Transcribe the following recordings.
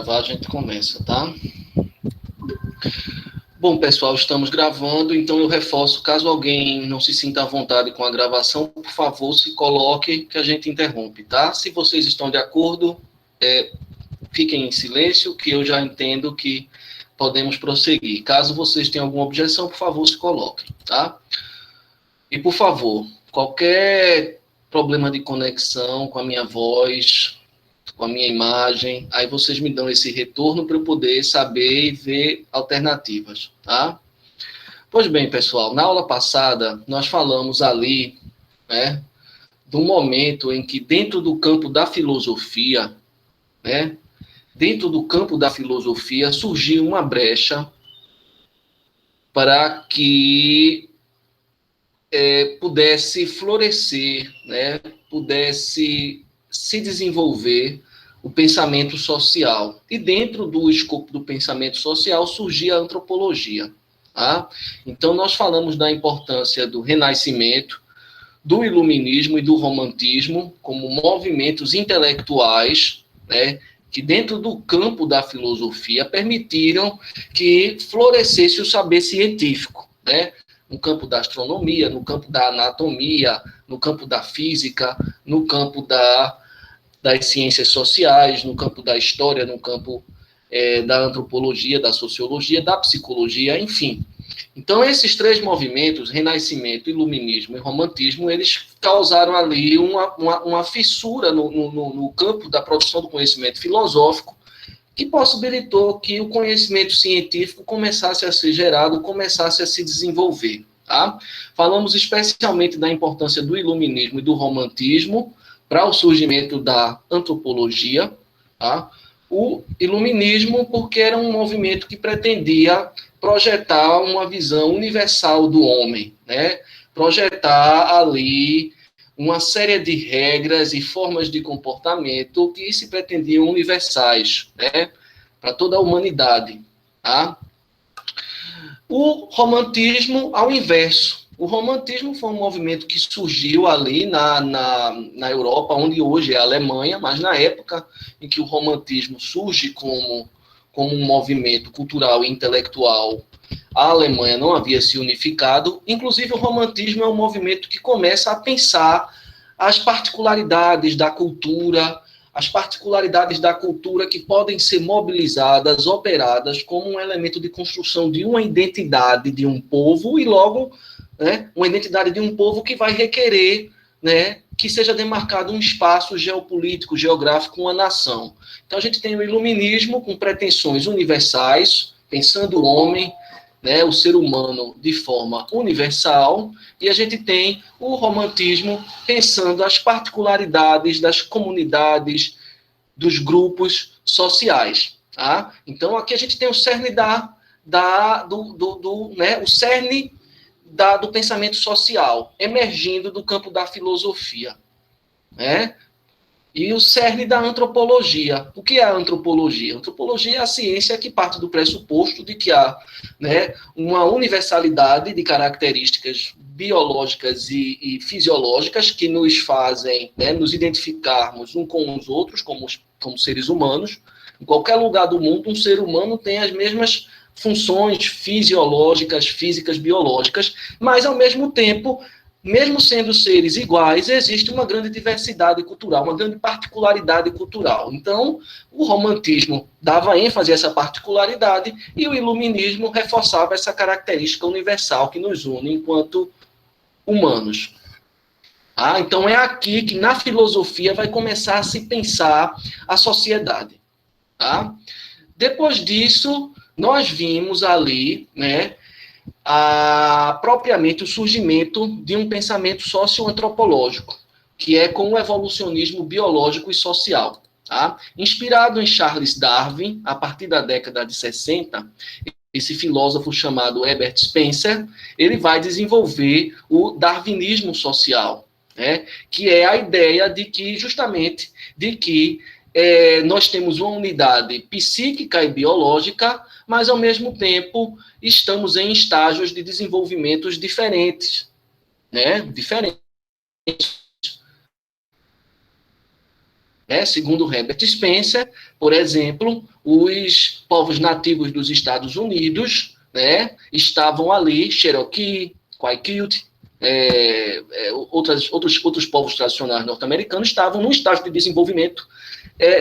gravar, a gente começa, tá? Bom, pessoal, estamos gravando, então eu reforço, caso alguém não se sinta à vontade com a gravação, por favor, se coloque que a gente interrompe, tá? Se vocês estão de acordo, fiquem em silêncio, que eu já entendo que podemos prosseguir. Caso vocês tenham alguma objeção, por favor, se coloquem, tá? E, por favor, qualquer problema de conexão com a minha voz, com a minha imagem, aí vocês me dão esse retorno para eu poder saber e ver alternativas, tá? Pois bem, pessoal, na aula passada nós falamos ali, né, do momento em que dentro do campo da filosofia, né, dentro do campo da filosofia surgiu uma brecha para que pudesse florescer, né, pudesse se desenvolver o pensamento social. E dentro do escopo do pensamento social surgia a antropologia. Tá? Então, nós falamos da importância do Renascimento, do Iluminismo e do Romantismo como movimentos intelectuais, né, que dentro do campo da filosofia permitiram que florescesse o saber científico, né? No campo da astronomia, no campo da anatomia, no campo da física, no campo das ciências sociais, no campo da história, no campo da antropologia, da sociologia, da psicologia, enfim. Então, esses três movimentos, Renascimento, Iluminismo e Romantismo, eles causaram ali uma fissura no campo da produção do conhecimento filosófico, que possibilitou que o conhecimento científico começasse a ser gerado, começasse a se desenvolver. Tá? Falamos especialmente da importância do Iluminismo e do Romantismo para o surgimento da antropologia. Tá? O Iluminismo, porque era um movimento que pretendia projetar uma visão universal do homem, né? Projetar ali uma série de regras e formas de comportamento que se pretendiam universais, né? Para toda a humanidade. Tá? O romantismo, ao inverso. O romantismo foi um movimento que surgiu ali na Europa, onde hoje é a Alemanha, mas na época em que o romantismo surge como um movimento cultural e intelectual, a Alemanha não havia se unificado. Inclusive, o romantismo é um movimento que começa a pensar as particularidades da cultura, que podem ser mobilizadas, operadas como um elemento de construção de uma identidade de um povo e logo, né, uma identidade de um povo que vai requerer, né, que seja demarcado um espaço geopolítico, geográfico, uma nação. Então, a gente tem o iluminismo com pretensões universais, pensando o homem, né, o ser humano de forma universal, e a gente tem o romantismo pensando as particularidades das comunidades, dos grupos sociais. Tá? Então, aqui a gente tem o cerne o cerne do pensamento social, emergindo do campo da filosofia. Né? E o cerne da antropologia. O que é a antropologia? A antropologia é a ciência que parte do pressuposto de que há, né, uma universalidade de características biológicas e fisiológicas que nos fazem, né, nos identificarmos uns com os outros como seres humanos. Em qualquer lugar do mundo, um ser humano tem as mesmas funções fisiológicas, físicas, biológicas, mas, ao mesmo tempo, mesmo sendo seres iguais, existe uma grande diversidade cultural, uma grande particularidade cultural. Então, o romantismo dava ênfase a essa particularidade e o iluminismo reforçava essa característica universal que nos une enquanto humanos. Então, é aqui que, na filosofia, vai começar a se pensar a sociedade. Tá? Depois disso, nós vimos ali, né, propriamente o surgimento de um pensamento socioantropológico, que é com o evolucionismo biológico e social. Tá? Inspirado em Charles Darwin, a partir da década de 60, esse filósofo chamado Herbert Spencer, ele vai desenvolver o darwinismo social, né? Que é a ideia de que, justamente, nós temos uma unidade psíquica e biológica, mas, ao mesmo tempo, estamos em estágios de desenvolvimentos diferentes, né? Diferentes. né? Segundo Herbert Spencer, por exemplo, os povos nativos dos Estados Unidos, né, estavam ali, Cherokee, Quakiut, outros povos tradicionais norte-americanos estavam num estágio de desenvolvimento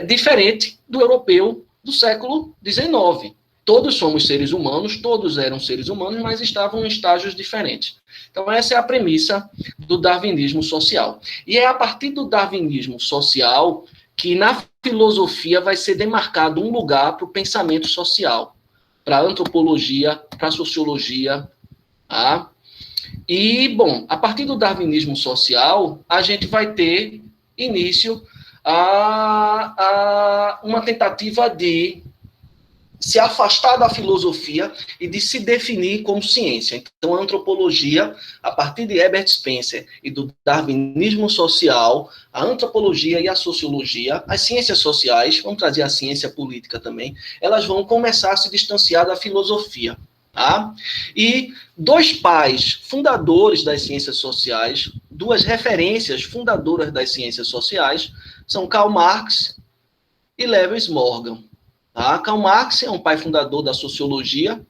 diferente do europeu do século XIX. Todos somos seres humanos, todos eram seres humanos, mas estavam em estágios diferentes. Então, essa é a premissa do darwinismo social. E é a partir do darwinismo social que, na filosofia, vai ser demarcado um lugar para o pensamento social, para a antropologia, para a sociologia. Tá? E, bom, a partir do darwinismo social, a gente vai ter início a uma tentativa de se afastar da filosofia e de se definir como ciência. Então, a antropologia, a partir de Herbert Spencer e do darwinismo social, a antropologia e a sociologia, as ciências sociais, vamos trazer a ciência política também, elas vão começar a se distanciar da filosofia. Tá? E dois pais fundadores das ciências sociais, duas referências fundadoras das ciências sociais, são Karl Marx e Lewis Morgan. Tá? Karl Marx é um pai fundador da sociologia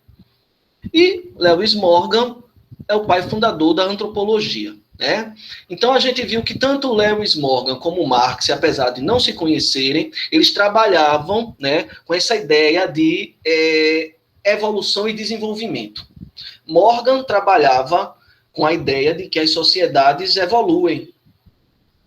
e Lewis Morgan é o pai fundador da antropologia. Né? Então, a gente viu que tanto Lewis Morgan como Marx, apesar de não se conhecerem, eles trabalhavam, né, com essa ideia de evolução e desenvolvimento. Morgan trabalhava com a ideia de que as sociedades evoluem.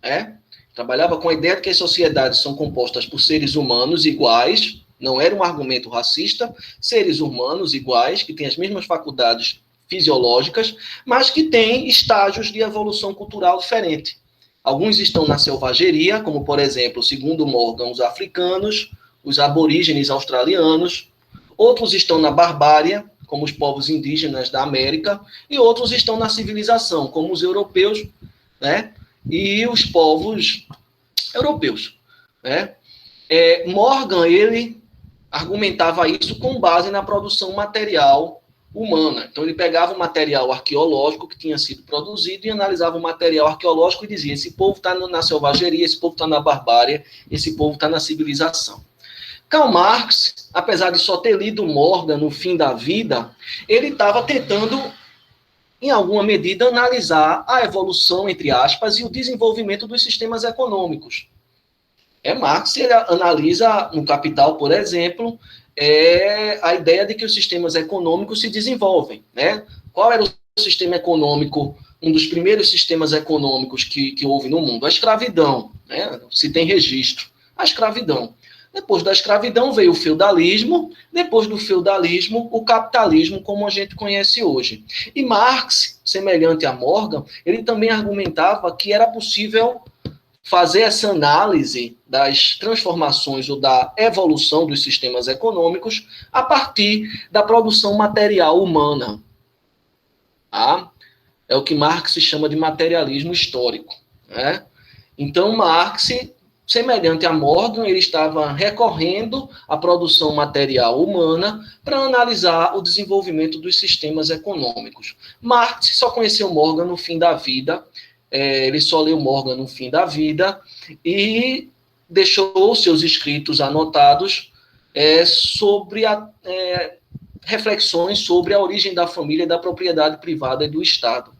Né? Trabalhava com a ideia de que as sociedades são compostas por seres humanos iguais, não era um argumento racista, seres humanos iguais, que têm as mesmas faculdades fisiológicas, mas que têm estágios de evolução cultural diferente. Alguns estão na selvageria, como, por exemplo, segundo Morgan, os africanos, os aborígenes australianos. Outros estão na barbárie, como os povos indígenas da América, e outros estão na civilização, como os europeus, né? E os povos europeus. Né? Morgan, ele argumentava isso com base na produção material humana. Então, ele pegava o material arqueológico que tinha sido produzido e analisava o material arqueológico e dizia: esse povo está na selvageria, esse povo está na barbárie, esse povo está na civilização. Karl Marx, apesar de só ter lido Morgan no fim da vida, ele estava tentando, em alguma medida, analisar a evolução, entre aspas, e o desenvolvimento dos sistemas econômicos. Marx ele analisa no Capital, por exemplo, a ideia de que os sistemas econômicos se desenvolvem. Né? Qual era o sistema econômico, um dos primeiros sistemas econômicos que houve no mundo? A escravidão. Né? Se tem registro. A escravidão. Depois da escravidão veio o feudalismo, depois do feudalismo, o capitalismo, como a gente conhece hoje. E Marx, semelhante a Morgan, ele também argumentava que era possível fazer essa análise das transformações ou da evolução dos sistemas econômicos a partir da produção material humana. Tá? É o que Marx chama de materialismo histórico. Né? Então, Marx, semelhante a Morgan, ele estava recorrendo à produção material humana para analisar o desenvolvimento dos sistemas econômicos. Marx só conheceu Morgan no fim da vida, ele só leu Morgan no fim da vida e deixou seus escritos anotados sobre reflexões sobre a origem da família, da propriedade privada e do Estado,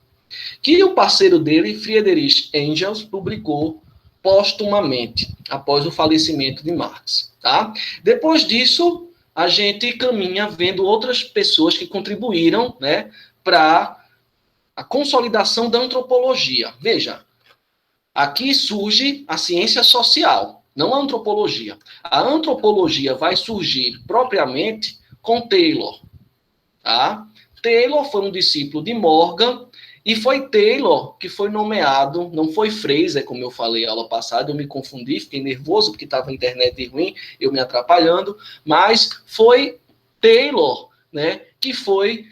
que o parceiro dele, Friedrich Engels, publicou póstumamente, após o falecimento de Marx. Tá? Depois disso, a gente caminha vendo outras pessoas que contribuíram, né, para a consolidação da antropologia. Veja, aqui surge a ciência social, não a antropologia. A antropologia vai surgir propriamente com Taylor. Tá? Taylor foi um discípulo de Morgan, e foi Taylor que foi nomeado, não foi Fraser, como eu falei aula passada, eu me confundi, fiquei nervoso porque estava a internet ruim, eu me atrapalhando, mas foi Taylor, né, que foi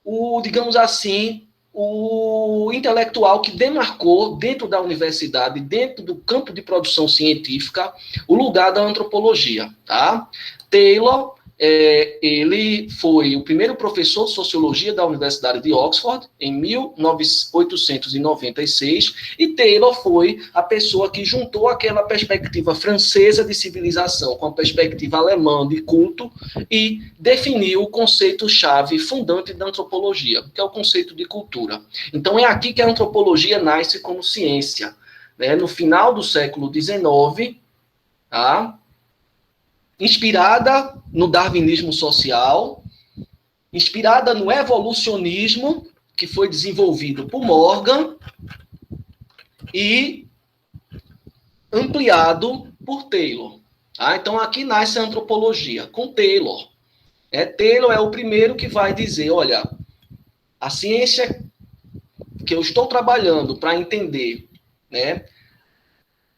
o, digamos assim, o intelectual que demarcou dentro da universidade, dentro do campo de produção científica, o lugar da antropologia. Tá? Taylor ele foi o primeiro professor de sociologia da Universidade de Oxford, em 1896, e Taylor foi a pessoa que juntou aquela perspectiva francesa de civilização com a perspectiva alemã de culto e definiu o conceito-chave fundante da antropologia, que é o conceito de cultura. Então, é aqui que a antropologia nasce como ciência, né? No final do século XIX, tá? Inspirada no darwinismo social, inspirada no evolucionismo, que foi desenvolvido por Morgan, e ampliado por Taylor. Tá? Então, aqui nasce a antropologia, com Taylor. Taylor é o primeiro que vai dizer, olha, a ciência que eu estou trabalhando para entender, né,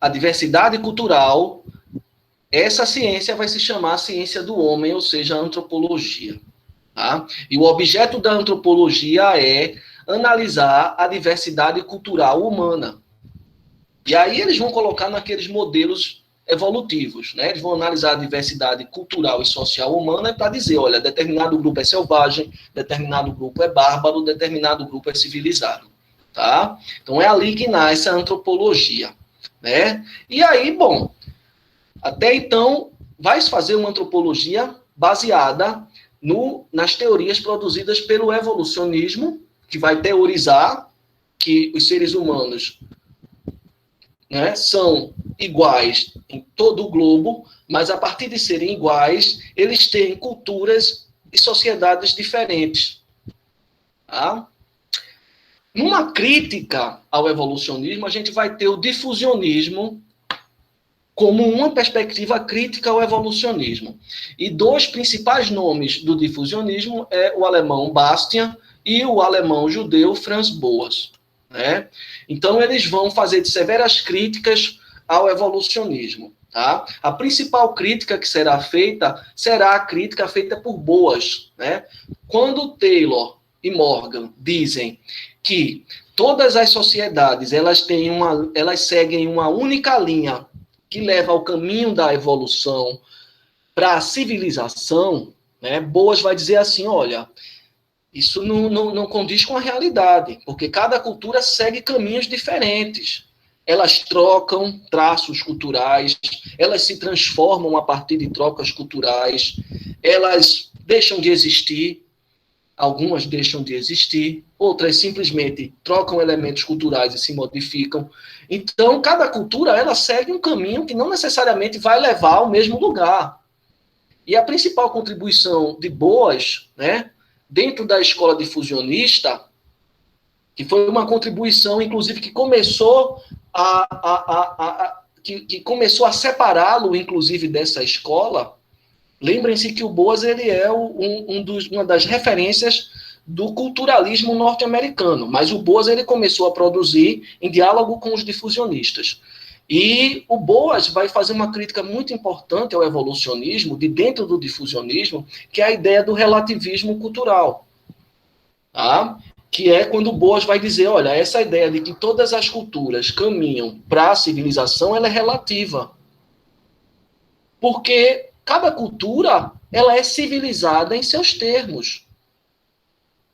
a diversidade cultural, essa ciência vai se chamar ciência do homem, ou seja, a antropologia. Tá? E o objeto da antropologia é analisar a diversidade cultural humana. E aí eles vão colocar naqueles modelos evolutivos, né? Eles vão analisar a diversidade cultural e social humana para dizer, olha, determinado grupo é selvagem, determinado grupo é bárbaro, determinado grupo é civilizado. Tá? Então é ali que nasce a antropologia. Né? E aí, bom, até então, vai se fazer uma antropologia baseada nas teorias produzidas pelo evolucionismo, que vai teorizar que os seres humanos, né, são iguais em todo o globo, mas a partir de serem iguais, eles têm culturas e sociedades diferentes. Tá? Numa crítica ao evolucionismo, a gente vai ter o difusionismo como uma perspectiva crítica ao evolucionismo. E dois principais nomes do difusionismo é o alemão Bastian e o alemão judeu Franz Boas. Né? Então, eles vão fazer severas críticas ao evolucionismo. Tá? A principal crítica que será a crítica feita por Boas. Né? Quando Taylor e Morgan dizem que todas as sociedades elas seguem uma única linha que leva ao caminho da evolução para a civilização, né? Boas vai dizer assim, olha, isso não condiz com a realidade, porque cada cultura segue caminhos diferentes. Elas trocam traços culturais, elas se transformam a partir de trocas culturais, elas deixam de existir, algumas deixam de existir, outras simplesmente trocam elementos culturais e se modificam. Então, cada cultura ela segue um caminho que não necessariamente vai levar ao mesmo lugar. E a principal contribuição de Boas, né, dentro da escola difusionista, que foi uma contribuição, inclusive, que começou que começou a separá-lo, inclusive, dessa escola. Lembrem-se que o Boas ele é uma das referências do culturalismo norte-americano, mas o Boas ele começou a produzir em diálogo com os difusionistas. E o Boas vai fazer uma crítica muito importante ao evolucionismo, de dentro do difusionismo, que é a ideia do relativismo cultural. Tá? Que é quando o Boas vai dizer, olha, essa ideia de que todas as culturas caminham para a civilização, ela é relativa. Porque cada cultura ela é civilizada em seus termos.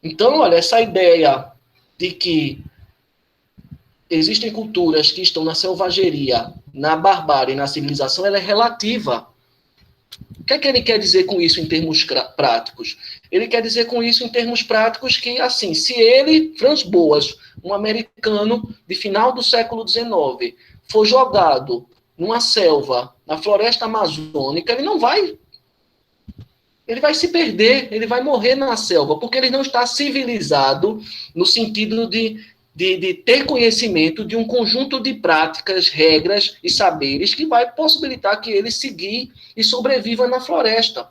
Então, olha, essa ideia de que existem culturas que estão na selvageria, na barbárie, na civilização, ela é relativa. O que é que ele quer dizer com isso em termos práticos? Ele quer dizer com isso em termos práticos que, assim, se ele, Franz Boas, um americano de final do século XIX, for jogado numa selva, na floresta amazônica, ele vai se perder, ele vai morrer na selva, porque ele não está civilizado no sentido de ter conhecimento de um conjunto de práticas, regras e saberes que vai possibilitar que ele seguir e sobreviva na floresta.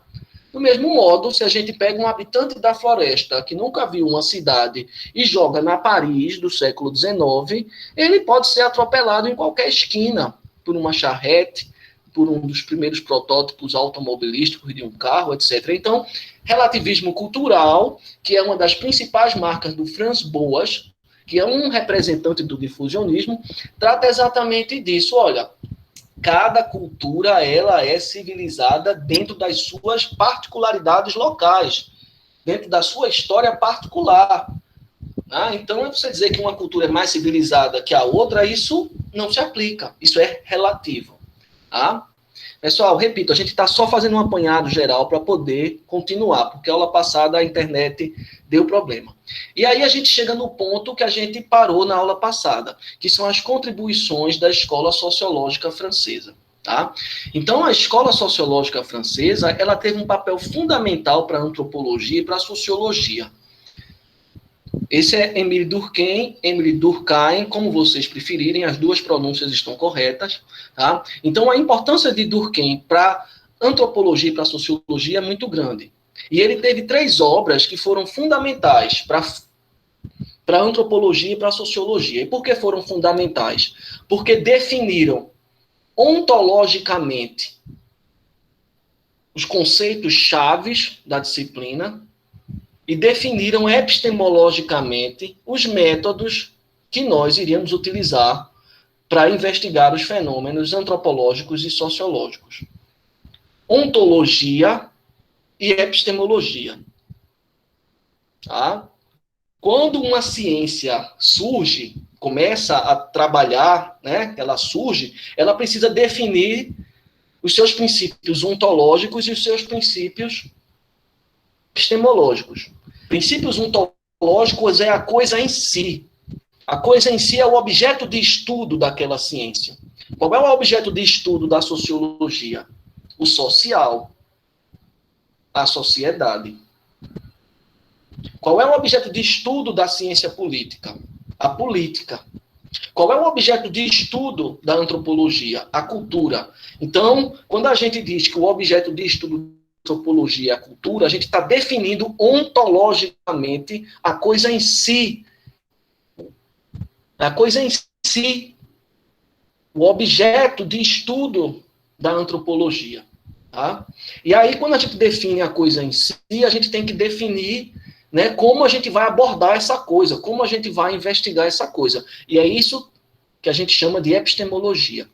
Do mesmo modo, se a gente pega um habitante da floresta que nunca viu uma cidade e joga na Paris do século XIX, ele pode ser atropelado em qualquer esquina por uma charrete, por um dos primeiros protótipos automobilísticos de um carro, etc. Então, relativismo cultural, que é uma das principais marcas do Franz Boas, que é um representante do difusionismo, trata exatamente disso. Olha, cada cultura ela é civilizada dentro das suas particularidades locais, dentro da sua história particular. Então, você dizer que uma cultura é mais civilizada que a outra, isso não se aplica, isso é relativo. Tá? Pessoal, repito, a gente está só fazendo um apanhado geral para poder continuar, porque a aula passada a internet deu problema. E aí a gente chega no ponto que a gente parou na aula passada, que são as contribuições da escola sociológica francesa. Tá? Então, a escola sociológica francesa, ela teve um papel fundamental para a antropologia e para a sociologia. Esse é Émile Durkheim, Émile Durkheim, como vocês preferirem, as duas pronúncias estão corretas. Tá? Então, a importância de Durkheim para antropologia e para sociologia é muito grande. E ele teve 3 obras que foram fundamentais para antropologia e para sociologia. E por que foram fundamentais? Porque definiram ontologicamente os conceitos chaves da disciplina e definiram epistemologicamente os métodos que nós iríamos utilizar para investigar os fenômenos antropológicos e sociológicos. Ontologia e epistemologia. Tá? Quando uma ciência surge, começa a trabalhar, né, ela surge, ela precisa definir os seus princípios ontológicos e os seus princípios epistemológicos. Princípios ontológicos é a coisa em si. A coisa em si é o objeto de estudo daquela ciência. Qual é o objeto de estudo da sociologia? O social. A sociedade. Qual é o objeto de estudo da ciência política? A política. Qual é o objeto de estudo da antropologia? A cultura. Então, quando a gente diz que o objeto de estudo da antropologia é a cultura, a gente está definindo ontologicamente a coisa em si. A coisa em si. O objeto de estudo da antropologia. Tá? E aí, quando a gente define a coisa em si, a gente tem que definir, né, como a gente vai abordar essa coisa, como a gente vai investigar essa coisa. E é isso que a gente chama de epistemologia.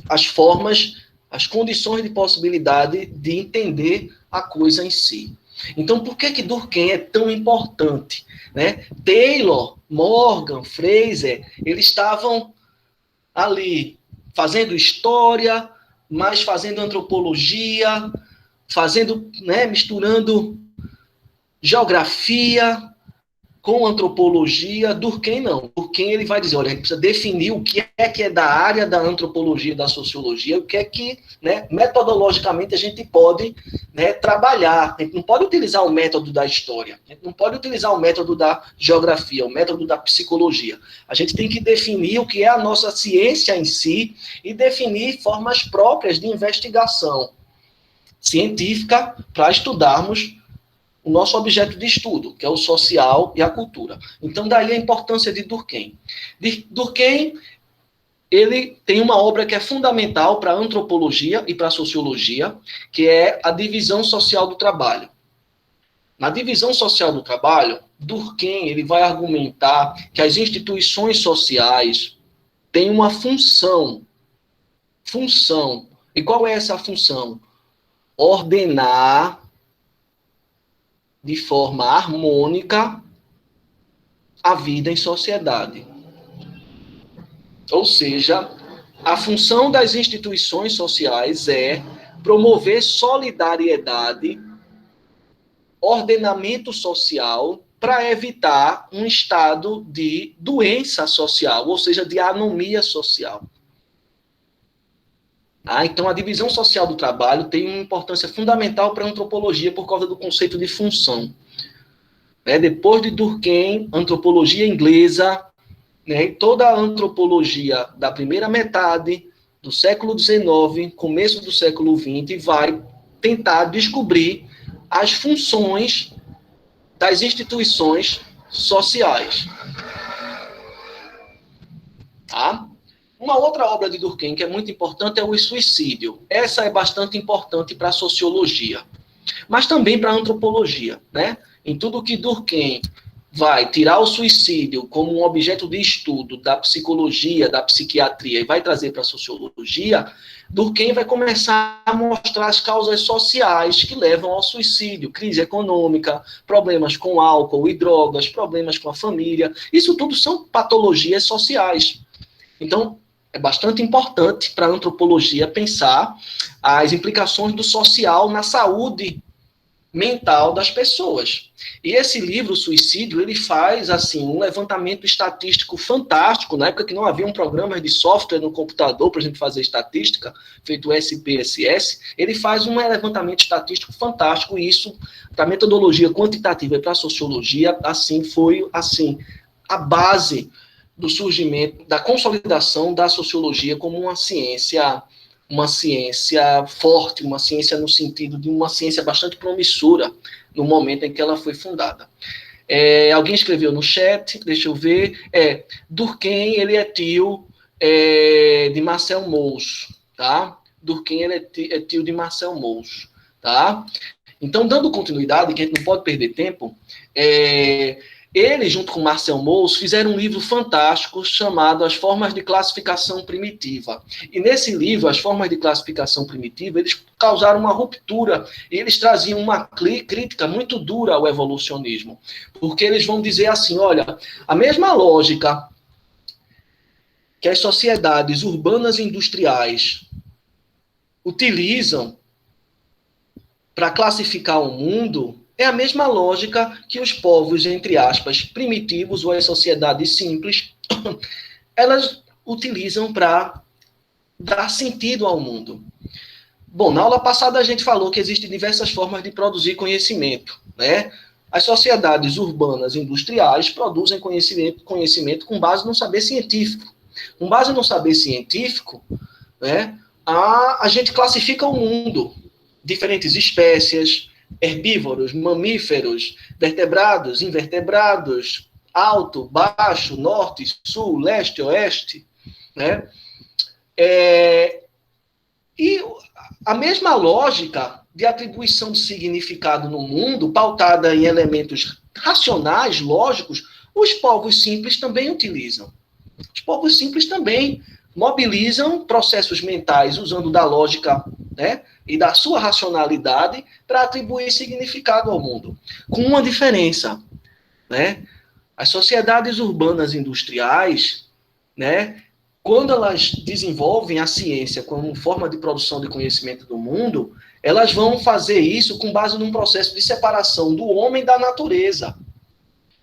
As formas, as condições de possibilidade de entender a coisa em si. Então, por que Durkheim é tão importante? Né? Taylor, Morgan, Fraser, eles estavam ali fazendo história, mas fazendo antropologia, fazendo, né, misturando geografia com antropologia. Durkheim não. Durkheim ele vai dizer, olha, a gente precisa definir o que é da área da antropologia e da sociologia, o que é que, né, metodologicamente a gente pode, né, trabalhar. A gente não pode utilizar o método da história, a gente não pode utilizar o método da geografia, o método da psicologia. A gente tem que definir o que é a nossa ciência em si e definir formas próprias de investigação científica para estudarmos o nosso objeto de estudo, que é o social e a cultura. Então, daí a importância de Durkheim. Durkheim, ele tem uma obra que é fundamental para a antropologia e para a sociologia, que é a divisão social do trabalho. Na divisão social do trabalho, Durkheim ele vai argumentar que as instituições sociais têm uma função. E qual é essa função? Ordenar de forma harmônica a vida em sociedade. Ou seja, a função das instituições sociais é promover solidariedade, ordenamento social, para evitar um estado de doença social, ou seja, de anomia social. Então, a divisão social do trabalho tem uma importância fundamental para a antropologia por causa do conceito de função. Depois de Durkheim, antropologia inglesa, né, e toda a antropologia da primeira metade do século XIX, começo do século XX, vai tentar descobrir as funções das instituições sociais. Tá? Uma outra obra de Durkheim que é muito importante é o Suicídio. Essa é bastante importante para a sociologia, mas também para a antropologia. Né? Em tudo que Durkheim vai tirar o suicídio como um objeto de estudo da psicologia, da psiquiatria, e vai trazer para a sociologia, Durkheim vai começar a mostrar as causas sociais que levam ao suicídio, crise econômica, problemas com álcool e drogas, problemas com a família. Isso tudo são patologias sociais. Então, é bastante importante para a antropologia pensar as implicações do social na saúde mental das pessoas. E esse livro, Suicídio, ele faz assim um levantamento estatístico fantástico, na época que não havia um programa de software no computador para a gente fazer estatística, feito o SPSS, ele faz um levantamento estatístico fantástico, e isso, para a metodologia quantitativa e para a sociologia, assim, foi assim, a base do surgimento, da consolidação da sociologia como uma ciência forte, uma ciência no sentido de uma ciência bastante promissora no momento em que ela foi fundada. Alguém escreveu no chat, deixa eu ver, Durkheim, ele é tio de Marcel Mauss, tá? Durkheim, ele é tio de Marcel Mauss, tá? Então, dando continuidade, que a gente não pode perder tempo, ele, junto com Marcel Mauss, fizeram um livro fantástico chamado As Formas de Classificação Primitiva. E nesse livro, As Formas de Classificação Primitiva, eles causaram uma ruptura, e eles traziam uma crítica muito dura ao evolucionismo, porque eles vão dizer assim, olha, a mesma lógica que as sociedades urbanas e industriais utilizam para classificar o mundo é a mesma lógica que os povos, entre aspas, primitivos, ou as sociedades simples, elas utilizam para dar sentido ao mundo. Bom, na aula passada a gente falou que existem diversas formas de produzir conhecimento, né? As sociedades urbanas e industriais produzem conhecimento com base no saber científico. Com base no saber científico, né, a gente classifica o mundo, diferentes espécies, herbívoros, mamíferos, vertebrados, invertebrados, alto, baixo, norte, sul, leste, oeste, né? E a mesma lógica de atribuição de significado no mundo, pautada em elementos racionais, lógicos, os povos simples também utilizam. Os povos simples também mobilizam processos mentais usando da lógica, né, e da sua racionalidade para atribuir significado ao mundo. Com uma diferença, né? As sociedades urbanas industriais, né, quando elas desenvolvem a ciência como forma de produção de conhecimento do mundo, elas vão fazer isso com base num processo de separação do homem da natureza.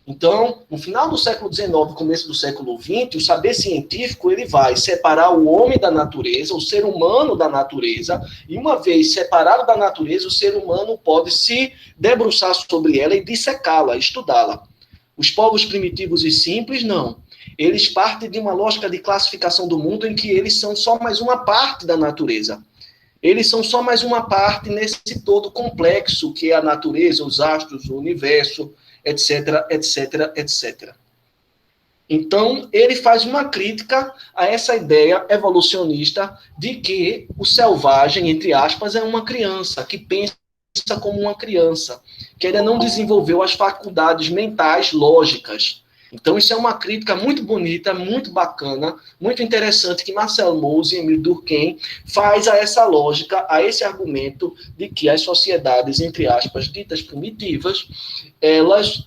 Então, no final do século XIX, começo do século XX, o saber científico ele vai separar o homem da natureza, o ser humano da natureza, e uma vez separado da natureza, o ser humano pode se debruçar sobre ela e dissecá-la, estudá-la. Os povos primitivos e simples, não. Eles partem de uma lógica de classificação do mundo em que eles são só mais uma parte da natureza. Eles são só mais uma parte nesse todo complexo que é a natureza, os astros, o universo, etc, etc, etc. Então, ele faz uma crítica a essa ideia evolucionista de que o selvagem, entre aspas, é uma criança, que pensa como uma criança, que ainda não desenvolveu as faculdades mentais lógicas. Então, isso é uma crítica muito bonita, muito bacana, muito interessante, que Marcel Mauss e Émile Durkheim faz a essa lógica, a esse argumento de que as sociedades, entre aspas, ditas primitivas, elas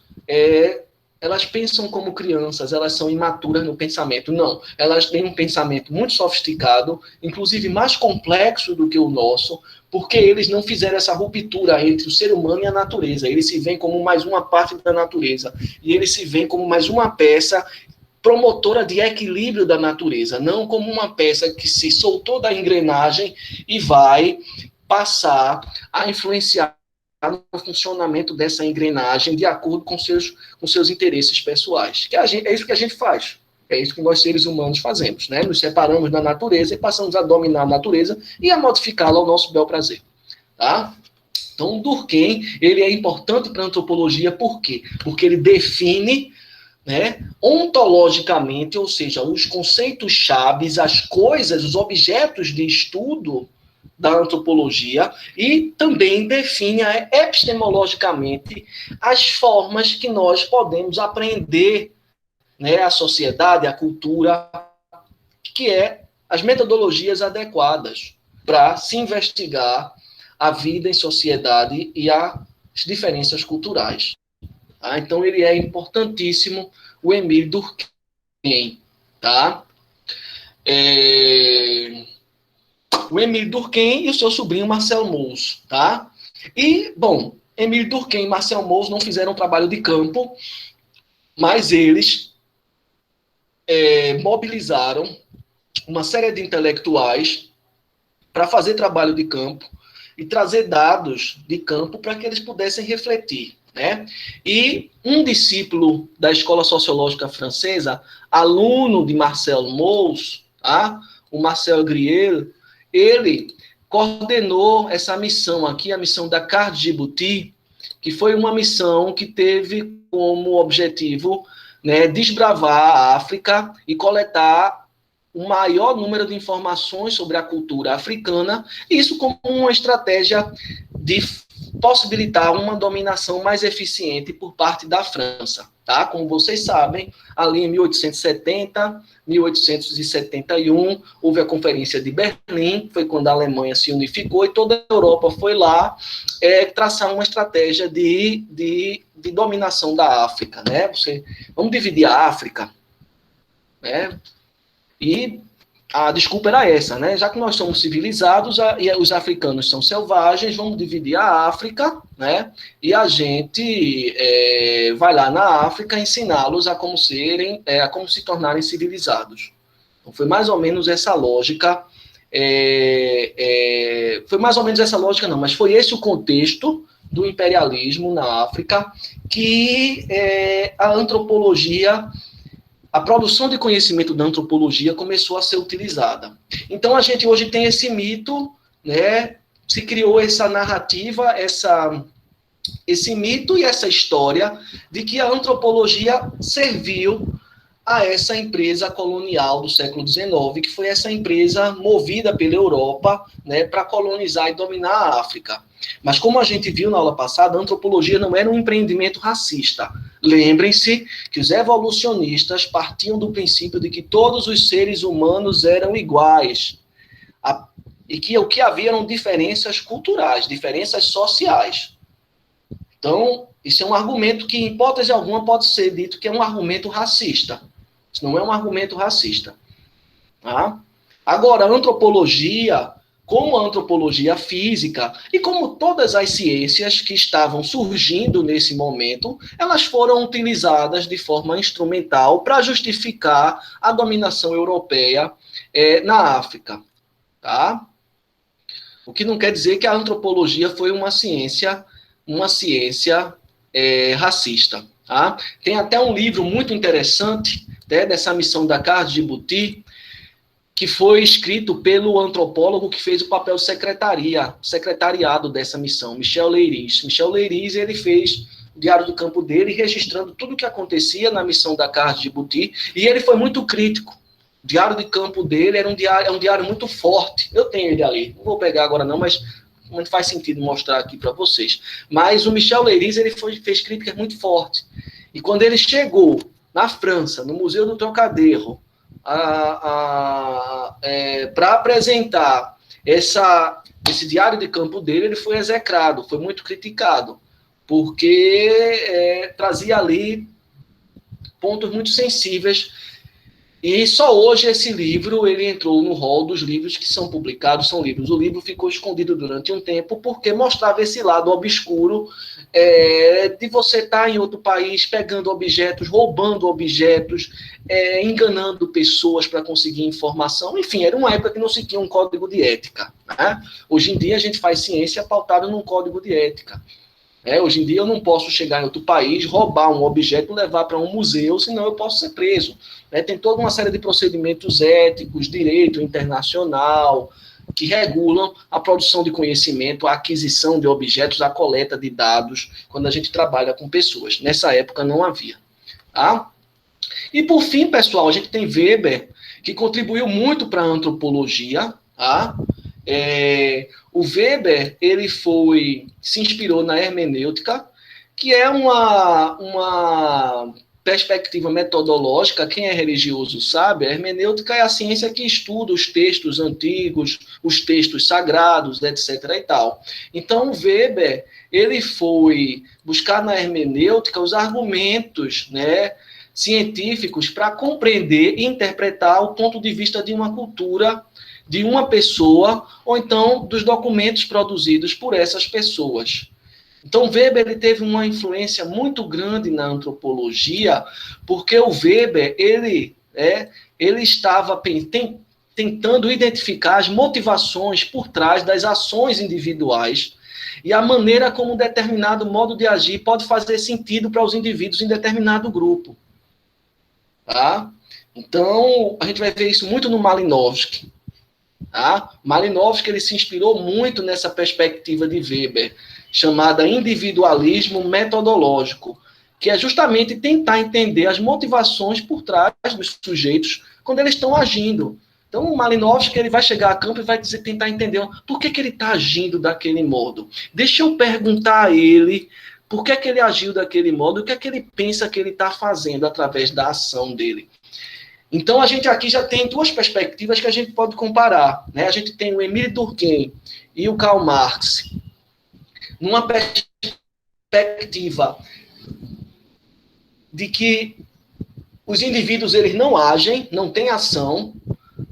pensam como crianças, elas são imaturas no pensamento. Não, elas têm um pensamento muito sofisticado, inclusive mais complexo do que o nosso, porque eles não fizeram essa ruptura entre o ser humano e a natureza. Eles se veem como mais uma parte da natureza, e eles se veem como mais uma peça promotora de equilíbrio da natureza, não como uma peça que se soltou da engrenagem e vai passar a influenciar no funcionamento dessa engrenagem de acordo com seus interesses pessoais. É isso que a gente faz. É isso que nós, seres humanos, fazemos, né? Nos separamos da natureza e passamos a dominar a natureza e a modificá-la ao nosso bel prazer, tá? Então, Durkheim, ele é importante para a antropologia, por quê? Porque ele define, né, ontologicamente, ou seja, os conceitos chaves, as coisas, os objetos de estudo, da antropologia e também define epistemologicamente as formas que nós podemos aprender, né, a sociedade, a cultura, que é as metodologias adequadas para se investigar a vida em sociedade e as diferenças culturais. Tá? Então, ele é importantíssimo, o Émile Durkheim. Tá? O Émile Durkheim e o seu sobrinho Marcel Mauss. Tá? E, bom, Émile Durkheim e Marcel Mauss não fizeram trabalho de campo, mas eles mobilizaram uma série de intelectuais para fazer trabalho de campo e trazer dados de campo para que eles pudessem refletir, né? E um discípulo da Escola Sociológica Francesa, aluno de Marcel Mauss, tá? O Marcel Griel, ele coordenou essa missão aqui, a missão da Carte de Djibouti, que foi uma missão que teve como objetivo, né, desbravar a África e coletar o maior número de informações sobre a cultura africana, isso como uma estratégia de possibilitar uma dominação mais eficiente por parte da França. Tá? Como vocês sabem, ali em 1870, 1871, houve a Conferência de Berlim, foi quando a Alemanha se unificou e toda a Europa foi lá traçar uma estratégia de dominação da África. Né? Vamos dividir a África, né? E a desculpa era essa, né? Já que nós somos civilizados e os africanos são selvagens, vamos dividir a África, né? E a gente vai lá na África ensiná-los a como se tornarem civilizados. Então, foi mais ou menos essa lógica. Foi mais ou menos essa lógica, não, mas foi esse o contexto do imperialismo na África que a antropologia, a produção de conhecimento da antropologia começou a ser utilizada. Então, a gente hoje tem esse mito, né? Se criou essa narrativa, esse mito e essa história de que a antropologia serviu a essa empresa colonial do século XIX, que foi essa empresa movida pela Europa, né, para colonizar e dominar a África. Mas como a gente viu na aula passada, a antropologia não era um empreendimento racista. Lembrem-se que os evolucionistas partiam do princípio de que todos os seres humanos eram iguais e que o que havia eram diferenças culturais, diferenças sociais. Então, isso é um argumento que, em hipótese alguma, pode ser dito que é um argumento racista. Isso não é um argumento racista. Tá? Agora, a antropologia, como a antropologia física e como todas as ciências que estavam surgindo nesse momento, elas foram utilizadas de forma instrumental para justificar a dominação europeia na África. Tá? O que não quer dizer que a antropologia foi uma ciência racista. Tá? Tem até um livro muito interessante, né, dessa missão da Carte de Djibouti, que foi escrito pelo antropólogo que fez o papel de secretariado dessa missão, Michel Leiris. Michel Leiris, ele fez o diário do campo dele, registrando tudo o que acontecia na missão da Carte de Djibouti, e ele foi muito crítico. O diário de campo dele é um diário muito forte. Eu tenho ele ali, não vou pegar agora não, mas não faz sentido mostrar aqui para vocês. Mas o Michel Leiris, ele fez críticas muito fortes. E quando ele chegou na França, no Museu do Trocadero, para apresentar esse diário de campo dele, ele foi execrado, foi muito criticado, porque trazia ali pontos muito sensíveis. E só hoje esse livro ele entrou no rol dos livros que são publicados, são livros. O livro ficou escondido durante um tempo porque mostrava esse lado obscuro de você estar em outro país pegando objetos, roubando objetos, enganando pessoas para conseguir informação. Enfim, era uma época que não se tinha um código de ética. Né? Hoje em dia a gente faz ciência pautada num código de ética. Hoje em dia eu não posso chegar em outro país, roubar um objeto e levar para um museu, senão eu posso ser preso. Tem toda uma série de procedimentos éticos, direito internacional, que regulam a produção de conhecimento, a aquisição de objetos, a coleta de dados, quando a gente trabalha com pessoas. Nessa época não havia. Tá? E por fim, pessoal, a gente tem Weber, que contribuiu muito para a antropologia, tá? O Weber, ele se inspirou na hermenêutica, que é uma perspectiva metodológica. Quem é religioso sabe, a hermenêutica é a ciência que estuda os textos antigos, os textos sagrados, etc. e tal. Então, o Weber, ele foi buscar na hermenêutica os argumentos, né, científicos para compreender e interpretar o ponto de vista de uma cultura, de uma pessoa, ou então dos documentos produzidos por essas pessoas. Então, Weber ele teve uma influência muito grande na antropologia, porque o Weber ele estava tentando identificar as motivações por trás das ações individuais e a maneira como um determinado modo de agir pode fazer sentido para os indivíduos em determinado grupo. Tá? Então, a gente vai ver isso muito no Malinowski. Tá? Malinowski ele se inspirou muito nessa perspectiva de Weber, chamada individualismo metodológico, que é justamente tentar entender as motivações por trás dos sujeitos quando eles estão agindo. Então, o Malinowski ele vai chegar a campo e vai tentar entender por que ele está agindo daquele modo. Deixa eu perguntar a ele por que ele agiu daquele modo, o que ele pensa que ele está fazendo através da ação dele. Então, a gente aqui já tem duas perspectivas que a gente pode comparar. Né? A gente tem o Émile Durkheim e o Karl Marx, numa perspectiva de que os indivíduos eles não agem, não têm ação,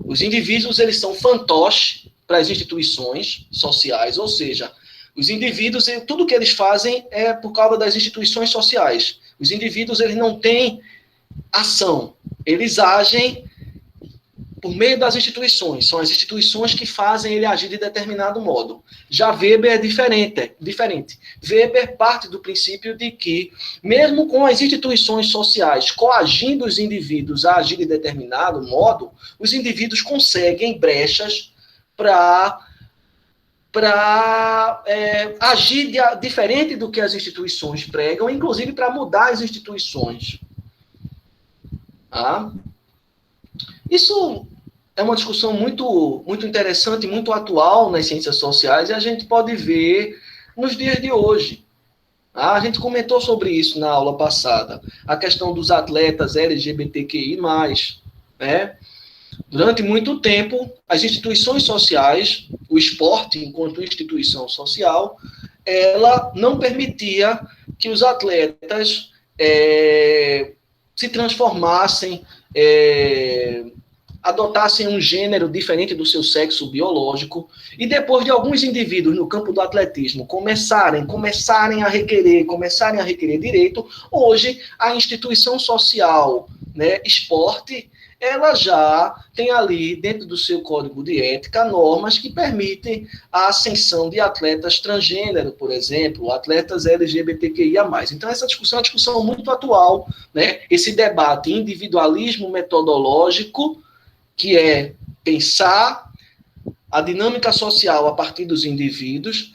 os indivíduos eles são fantoches para as instituições sociais, ou seja, os indivíduos, tudo que eles fazem é por causa das instituições sociais. Os indivíduos eles não têm ação, eles agem por meio das instituições. São as instituições que fazem ele agir de determinado modo. Já Weber é diferente. Weber parte do princípio de que, mesmo com as instituições sociais coagindo os indivíduos a agir de determinado modo, os indivíduos conseguem brechas para agir diferente do que as instituições pregam, inclusive para mudar as instituições. Tá? Isso é uma discussão muito, muito interessante, muito atual nas ciências sociais, e a gente pode ver nos dias de hoje. Tá? A gente comentou sobre isso na aula passada, a questão dos atletas LGBTQI+, né? Durante muito tempo, as instituições sociais, o esporte enquanto instituição social, ela não permitia que os atletas se transformassem, adotassem um gênero diferente do seu sexo biológico, e depois de alguns indivíduos no campo do atletismo começarem a requerer direito, hoje a instituição social, né, esporte, ela já tem ali, dentro do seu código de ética, normas que permitem a ascensão de atletas transgênero, por exemplo, atletas LGBTQIA+. Então, essa discussão é uma discussão muito atual, né? Esse debate individualismo metodológico, que é pensar a dinâmica social a partir dos indivíduos,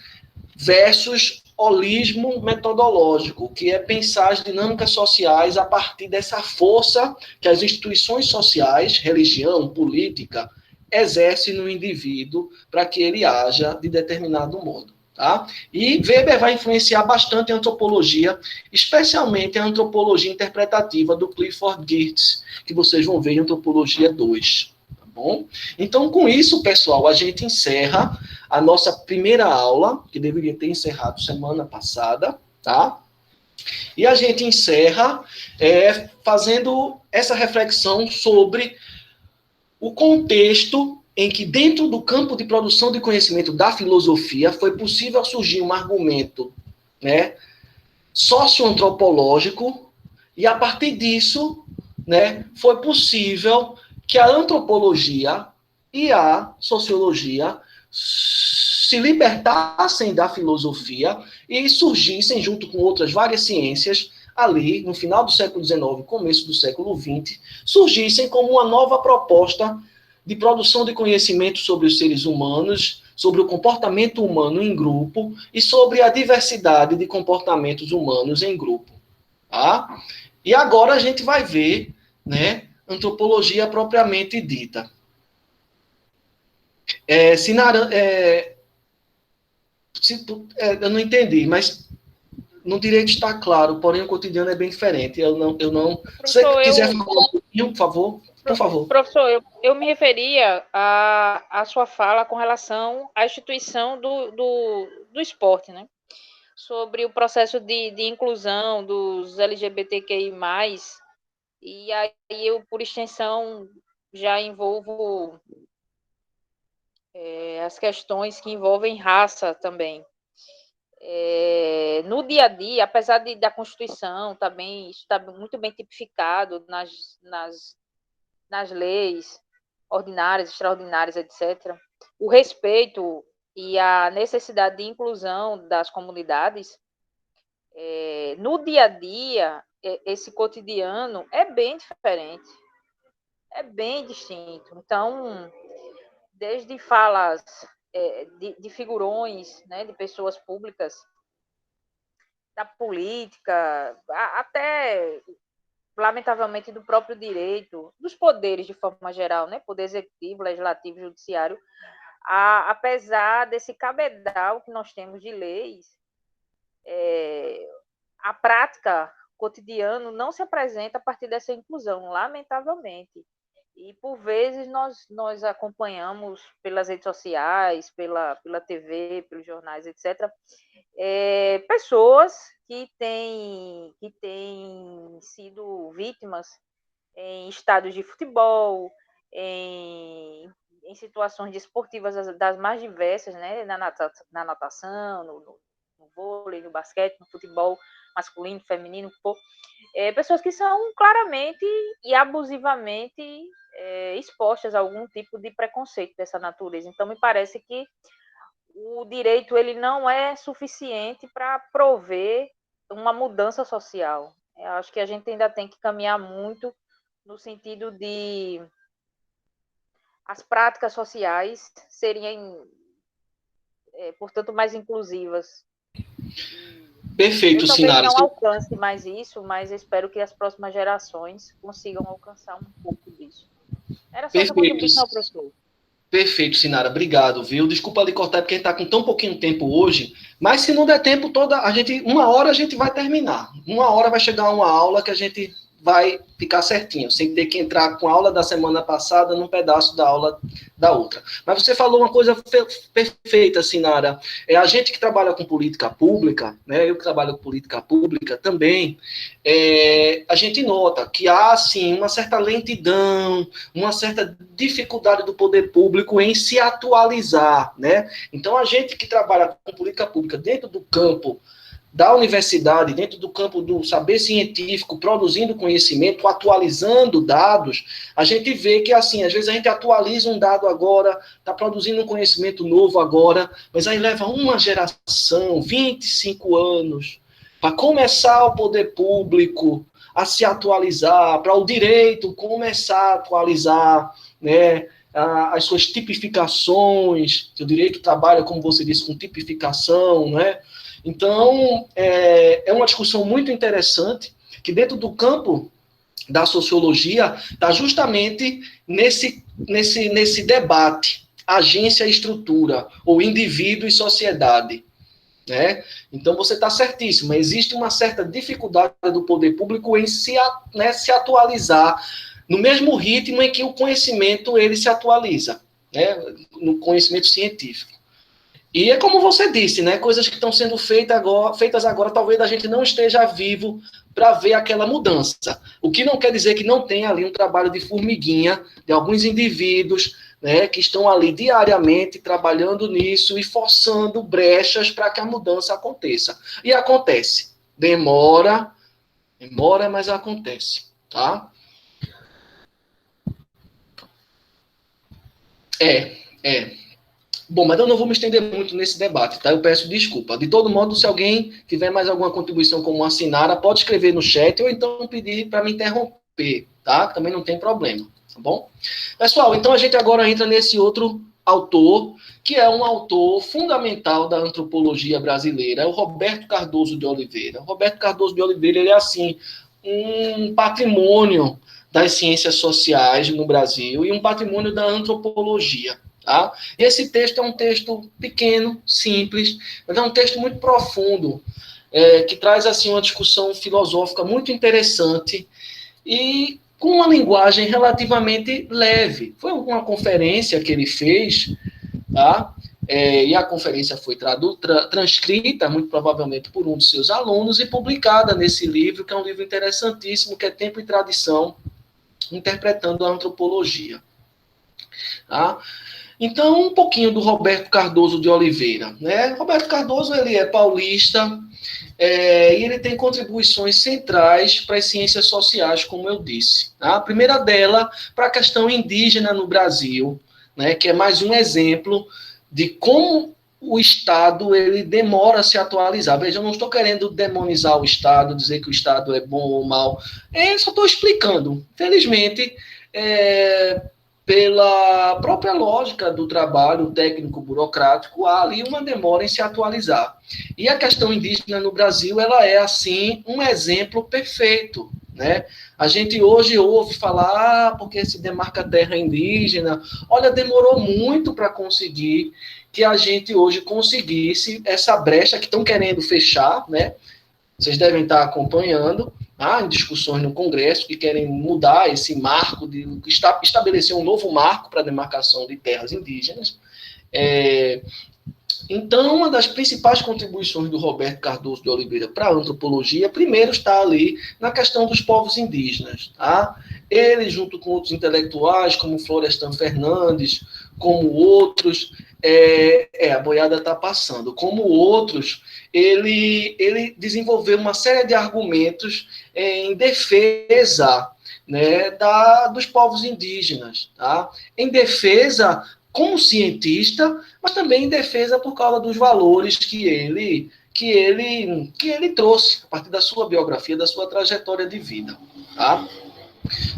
versus holismo metodológico, que é pensar as dinâmicas sociais a partir dessa força que as instituições sociais, religião, política, exercem no indivíduo para que ele haja de determinado modo. Tá? E Weber vai influenciar bastante a antropologia, especialmente a antropologia interpretativa do Clifford Geertz, que vocês vão ver em Antropologia 2. Tá bom? Então, com isso, pessoal, a gente encerra a nossa primeira aula, que deveria ter encerrado semana passada, tá? E a gente encerra fazendo essa reflexão sobre o contexto em que, dentro do campo de produção de conhecimento da filosofia, foi possível surgir um argumento, né, socioantropológico, e a partir disso, né, foi possível que a antropologia e a sociologia se libertassem da filosofia e surgissem, junto com outras várias ciências, ali no final do século XIX, começo do século XX, surgissem como uma nova proposta de produção de conhecimento sobre os seres humanos, sobre o comportamento humano em grupo e sobre a diversidade de comportamentos humanos em grupo. Tá? E agora a gente vai ver, né, antropologia propriamente dita. Sinara, eu não entendi, mas no direito está claro, porém o cotidiano é bem diferente. Se você Professor, quiser falar um pouquinho, por favor, por favor. professor, eu me referia à sua fala com relação à instituição do esporte, né? Sobre o processo de inclusão dos LGBTQI+, e aí eu, por extensão, já envolvo as questões que envolvem raça também. No dia a dia, apesar da Constituição também, isso está muito bem tipificado nas leis ordinárias, extraordinárias, etc., o respeito e a necessidade de inclusão das comunidades, no dia a dia, esse cotidiano é bem diferente, é bem distinto. Então, desde falas de figurões, né, de pessoas públicas, da política, até, lamentavelmente, do próprio direito, dos poderes de forma geral, né, poder executivo, legislativo, judiciário, apesar desse cabedal que nós temos de leis, a prática cotidiana não se apresenta a partir dessa inclusão, lamentavelmente. E, por vezes, nós acompanhamos pelas redes sociais, pela TV, pelos jornais, etc., pessoas que têm sido vítimas em estádios de futebol, em situações desportivas das mais diversas, né? Na natação, no vôlei, no basquete, no futebol masculino, feminino, pessoas que são claramente e abusivamente expostas a algum tipo de preconceito dessa natureza. Então, me parece que o direito ele não é suficiente para prover uma mudança social. Eu acho que a gente ainda tem que caminhar muito no sentido de as práticas sociais serem, portanto, mais inclusivas. Perfeito, Eu talvez Sinara. não alcance mais isso, mas espero que as próximas gerações consigam alcançar um pouco disso. Era só essa Perfeito. contribuição, professor. Perfeito, Sinara, obrigado, viu? Desculpa lhe cortar porque a gente está com tão pouquinho tempo hoje, mas se não der tempo uma hora a gente vai terminar. Uma hora vai chegar uma aula que a gente vai ficar certinho, sem ter que entrar com a aula da semana passada num pedaço da aula da outra. Mas você falou uma coisa perfeita, Sinara. A gente que trabalha com política pública, né? Eu que trabalho com política pública também, a gente nota que há, assim, uma certa lentidão, uma certa dificuldade do poder público em se atualizar, né? Então, a gente que trabalha com política pública dentro do campo da universidade, dentro do campo do saber científico, produzindo conhecimento, atualizando dados, a gente vê que, assim, às vezes a gente atualiza um dado agora, está produzindo um conhecimento novo agora, mas aí leva uma geração, 25 anos, para começar o poder público a se atualizar, para o direito começar a atualizar, né, as suas tipificações, que o direito trabalha, como você disse, com tipificação, né? Então, é uma discussão muito interessante, que dentro do campo da sociologia está justamente nesse debate, agência e estrutura, ou indivíduo e sociedade. Né? Então, você está certíssimo, existe uma certa dificuldade do poder público em se atualizar no mesmo ritmo em que o conhecimento ele se atualiza, né? No conhecimento científico. E é como você disse, né? Coisas que estão sendo feitas agora, talvez a gente não esteja vivo para ver aquela mudança. O que não quer dizer que não tenha ali um trabalho de formiguinha de alguns indivíduos, né, que estão ali diariamente trabalhando nisso e forçando brechas para que a mudança aconteça. E acontece. Demora, mas acontece, tá? É. Bom, mas eu não vou me estender muito nesse debate, tá? Eu peço desculpa. De todo modo, se alguém tiver mais alguma contribuição como a Sinara, pode escrever no chat ou então pedir para me interromper, tá? Também não tem problema, tá bom? Pessoal, então a gente agora entra nesse outro autor, que é um autor fundamental da antropologia brasileira, é o Roberto Cardoso de Oliveira. O Roberto Cardoso de Oliveira, ele é, assim, um patrimônio das ciências sociais no Brasil e um patrimônio da antropologia. Tá? E esse texto é um texto pequeno, simples, mas é um texto muito profundo, que traz assim uma discussão filosófica muito interessante e com uma linguagem relativamente leve. Foi uma conferência que ele fez, tá? E a conferência foi transcrita, muito provavelmente, por um de seus alunos e publicada nesse livro, que é um livro interessantíssimo, que é Tempo e Tradição, interpretando a antropologia. Tá? Então, um pouquinho do Roberto Cardoso de Oliveira. Né? Roberto Cardoso ele é paulista e ele tem contribuições centrais para as ciências sociais, como eu disse. Tá? A primeira dela para a questão indígena no Brasil, né? Que é mais um exemplo de como o Estado ele demora a se atualizar. Veja, eu não estou querendo demonizar o Estado, dizer que o Estado é bom ou mal. Só estou explicando. Felizmente, pela própria lógica do trabalho técnico-burocrático, há ali uma demora em se atualizar. E a questão indígena no Brasil, ela é, assim, um exemplo perfeito, né? A gente hoje ouve falar, porque se demarca terra indígena. Olha, demorou muito para conseguir que a gente hoje conseguisse essa brecha que estão querendo fechar, né? Vocês devem estar acompanhando, em discussões no Congresso que querem mudar esse marco, estabelecer um novo marco para a demarcação de terras indígenas. Então, uma das principais contribuições do Roberto Cardoso de Oliveira para a antropologia, primeiro está ali na questão dos povos indígenas. Tá? Ele, junto com outros intelectuais, como Florestan Fernandes, como outros, a boiada está passando, como outros, ele desenvolveu uma série de argumentos em defesa, né, dos povos indígenas, tá? Em defesa como cientista, mas também em defesa por causa dos valores que ele trouxe a partir da sua biografia, da sua trajetória de vida. Tá?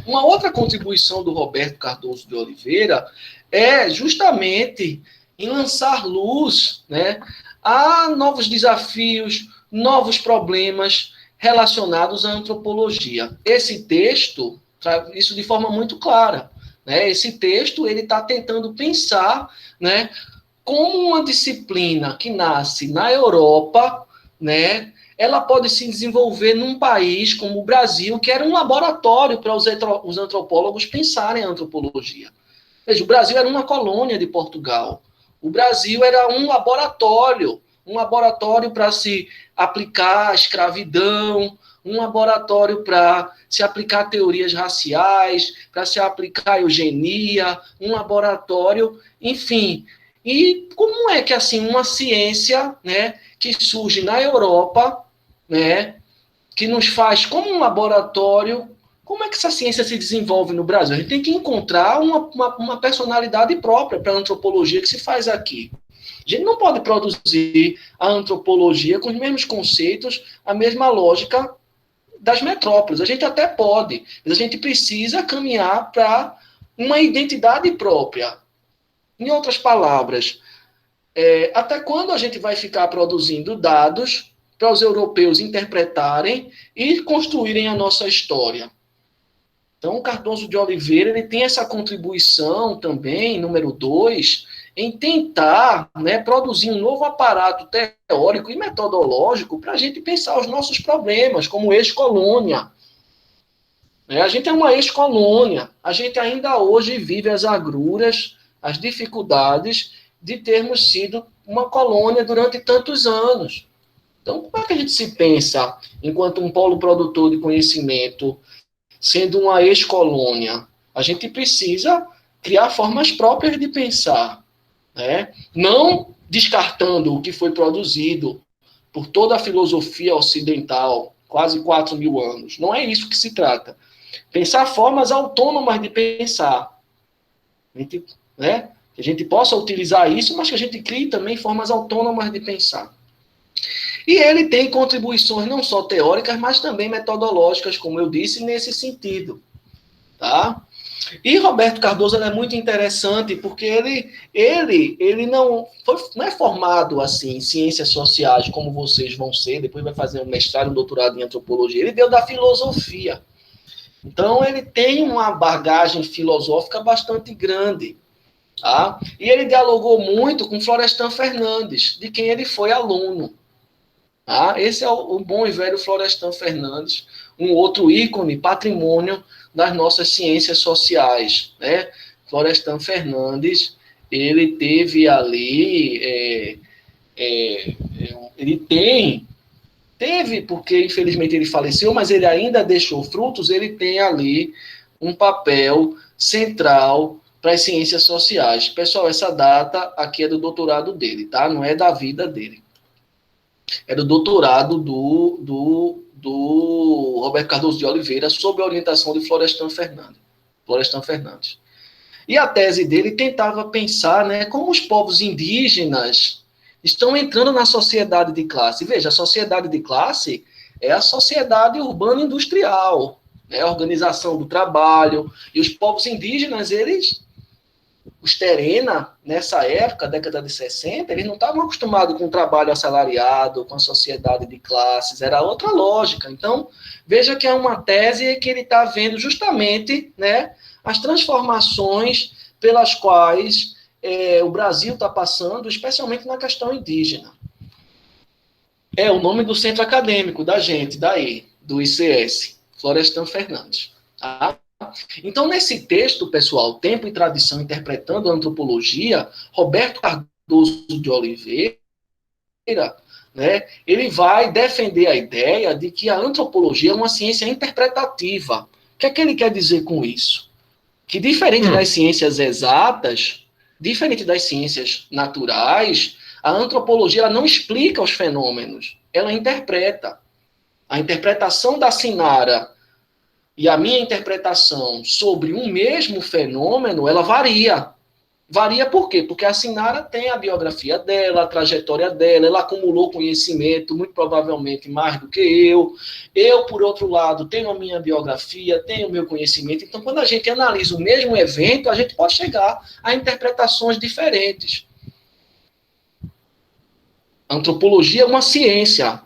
Uma outra contribuição do Roberto Cardoso de Oliveira é justamente em lançar luz, né, a novos desafios, novos problemas relacionados à antropologia. Esse texto traz isso de forma muito clara. Né? Esse texto ele está tentando pensar, né, como uma disciplina que nasce na Europa, né, ela pode se desenvolver num país como o Brasil, que era um laboratório para os antropólogos pensarem a antropologia. Veja, o Brasil era uma colônia de Portugal. O Brasil era um laboratório para se aplicar a escravidão, um laboratório para se aplicar teorias raciais, para se aplicar eugenia, um laboratório, enfim. E como é que, assim, uma ciência, né, que surge na Europa, né, que nos faz como um laboratório, como é que essa ciência se desenvolve no Brasil? A gente tem que encontrar uma personalidade própria para a antropologia que se faz aqui. A gente não pode produzir a antropologia com os mesmos conceitos, a mesma lógica das metrópoles. A gente até pode, mas a gente precisa caminhar para uma identidade própria. Em outras palavras, até quando a gente vai ficar produzindo dados para os europeus interpretarem e construírem a nossa história? Então, o Cardoso de Oliveira ele tem essa contribuição também, número 2, em tentar, né, produzir um novo aparato teórico e metodológico para a gente pensar os nossos problemas, como ex-colônia. A gente é uma ex-colônia. A gente ainda hoje vive as agruras, as dificuldades de termos sido uma colônia durante tantos anos. Então, como é que a gente se pensa enquanto um polo produtor de conhecimento, sendo uma ex-colônia? A gente precisa criar formas próprias de pensar. Né? Não descartando o que foi produzido por toda a filosofia ocidental, quase 4.000 anos. Não é isso que se trata. Pensar formas autônomas de pensar. Né? Que a gente possa utilizar isso, mas que a gente crie também formas autônomas de pensar. E ele tem contribuições não só teóricas, mas também metodológicas, como eu disse, nesse sentido. Tá? E Roberto Cardoso é muito interessante porque ele não é formado assim em ciências sociais como vocês vão ser, depois vai fazer um mestrado, um doutorado em antropologia. Ele veio da filosofia. Então ele tem uma bagagem filosófica bastante grande. Tá? E ele dialogou muito com Florestan Fernandes, de quem ele foi aluno. Tá? Esse é o bom e velho Florestan Fernandes, um outro ícone, patrimônio das nossas ciências sociais. Né? Florestan Fernandes, ele teve ali, ele teve, porque infelizmente ele faleceu, mas ele ainda deixou frutos, ele tem ali um papel central para as ciências sociais. Pessoal, essa data aqui é do doutorado dele, tá? Não é da vida dele. É do doutorado do Roberto Cardoso de Oliveira, sob a orientação de Florestan Fernandes. E a tese dele tentava pensar, né, como os povos indígenas estão entrando na sociedade de classe. Veja, a sociedade de classe é a sociedade urbana industrial, né, a organização do trabalho, e os povos indígenas, os Terena, nessa época, década de 60, eles não estavam acostumados com o trabalho assalariado, com a sociedade de classes, era outra lógica. Então, veja que é uma tese que ele está vendo justamente, né, as transformações pelas quais o Brasil está passando, especialmente na questão indígena. É o nome do centro acadêmico da gente, daí, do ICS, Florestan Fernandes. Tá? Então, nesse texto, pessoal, Tempo e Tradição Interpretando a Antropologia, Roberto Cardoso de Oliveira, né, ele vai defender a ideia de que a antropologia é uma ciência interpretativa. O que é que ele quer dizer com isso? Que diferente das ciências exatas, diferente das ciências naturais, a antropologia ela não explica os fenômenos, ela interpreta. A interpretação da Sinara e a minha interpretação sobre um mesmo fenômeno, ela varia. Varia por quê? Porque a Sinara tem a biografia dela, a trajetória dela, ela acumulou conhecimento, muito provavelmente mais do que eu. Eu, por outro lado, tenho a minha biografia, tenho o meu conhecimento. Então, quando a gente analisa o mesmo evento, a gente pode chegar a interpretações diferentes. A antropologia é uma ciência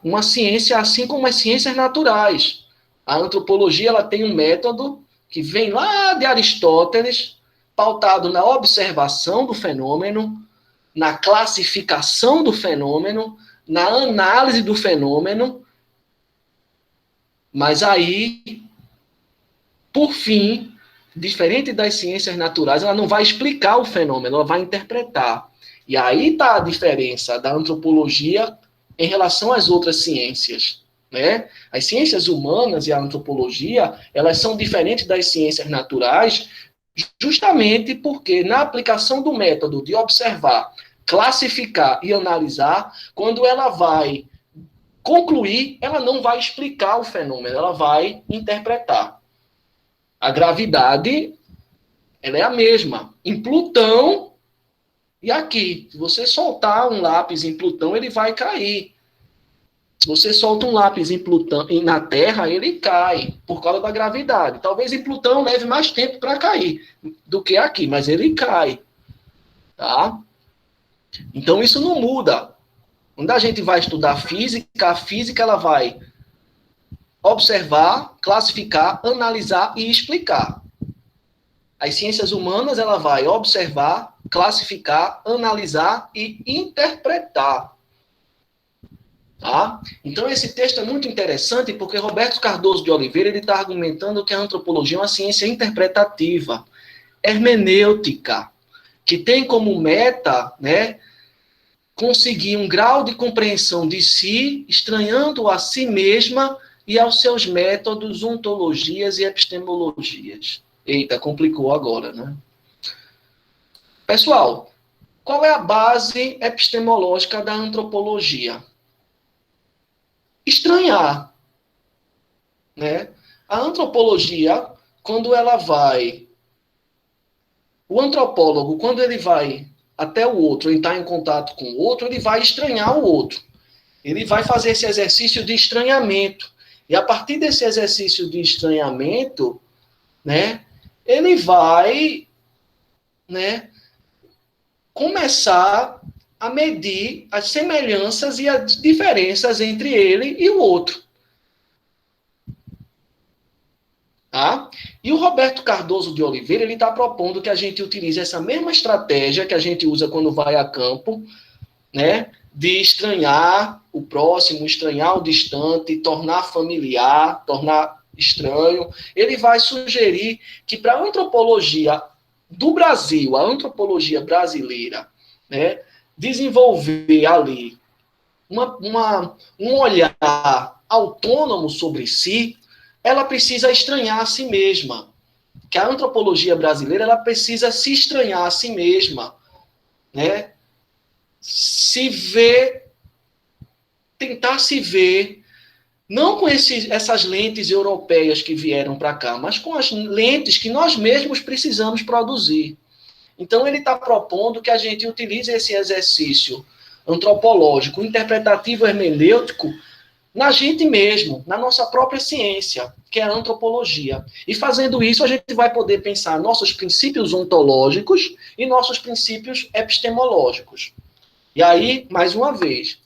assim como as ciências naturais. A antropologia ela tem um método que vem lá de Aristóteles, pautado na observação do fenômeno, na classificação do fenômeno, na análise do fenômeno, mas aí, por fim, diferente das ciências naturais, ela não vai explicar o fenômeno, ela vai interpretar. E aí está a diferença da antropologia em relação às outras ciências. Né? As ciências humanas e a antropologia, elas são diferentes das ciências naturais, justamente porque na aplicação do método de observar, classificar e analisar, quando ela vai concluir, ela não vai explicar o fenômeno, ela vai interpretar. A gravidade, ela é a mesma. Em Plutão e aqui. Se você soltar um lápis em Plutão, ele vai cair. Se você solta um lápis em Plutão e na Terra, ele cai por causa da gravidade. Talvez em Plutão leve mais tempo para cair do que aqui, mas ele cai. Tá? Então isso não muda. Quando a gente vai estudar física, a física ela vai observar, classificar, analisar e explicar. As ciências humanas ela vai observar, classificar, analisar e interpretar. Tá? Então, esse texto é muito interessante porque Roberto Cardoso de Oliveira está argumentando que a antropologia é uma ciência interpretativa, hermenêutica, que tem como meta, né, conseguir um grau de compreensão de si, estranhando a si mesma e aos seus métodos, ontologias e epistemologias. Eita, complicou agora, né? Pessoal, qual é a base epistemológica da antropologia? Estranhar, né? A antropologia, quando ela vai... O antropólogo, quando ele vai até o outro, entrar em contato com o outro, ele vai estranhar o outro. Ele vai fazer esse exercício de estranhamento. E a partir desse exercício de estranhamento, né, ele vai, né, começar a medir as semelhanças e as diferenças entre ele e o outro. Tá? E o Roberto Cardoso de Oliveira, ele está propondo que a gente utilize essa mesma estratégia que a gente usa quando vai a campo, né? De estranhar o próximo, estranhar o distante, tornar familiar, tornar estranho. Ele vai sugerir que para a antropologia do Brasil, a antropologia brasileira, né? Desenvolver ali um olhar autônomo sobre si, ela precisa estranhar a si mesma. Que a antropologia brasileira ela precisa se estranhar a si mesma, né? Se ver, tentar se ver, não com essas lentes europeias que vieram para cá, mas com as lentes que nós mesmos precisamos produzir. Então, ele está propondo que a gente utilize esse exercício antropológico, interpretativo, hermenêutico, na gente mesmo, na nossa própria ciência, que é a antropologia. E fazendo isso, a gente vai poder pensar nossos princípios ontológicos e nossos princípios epistemológicos. E aí, mais uma vez,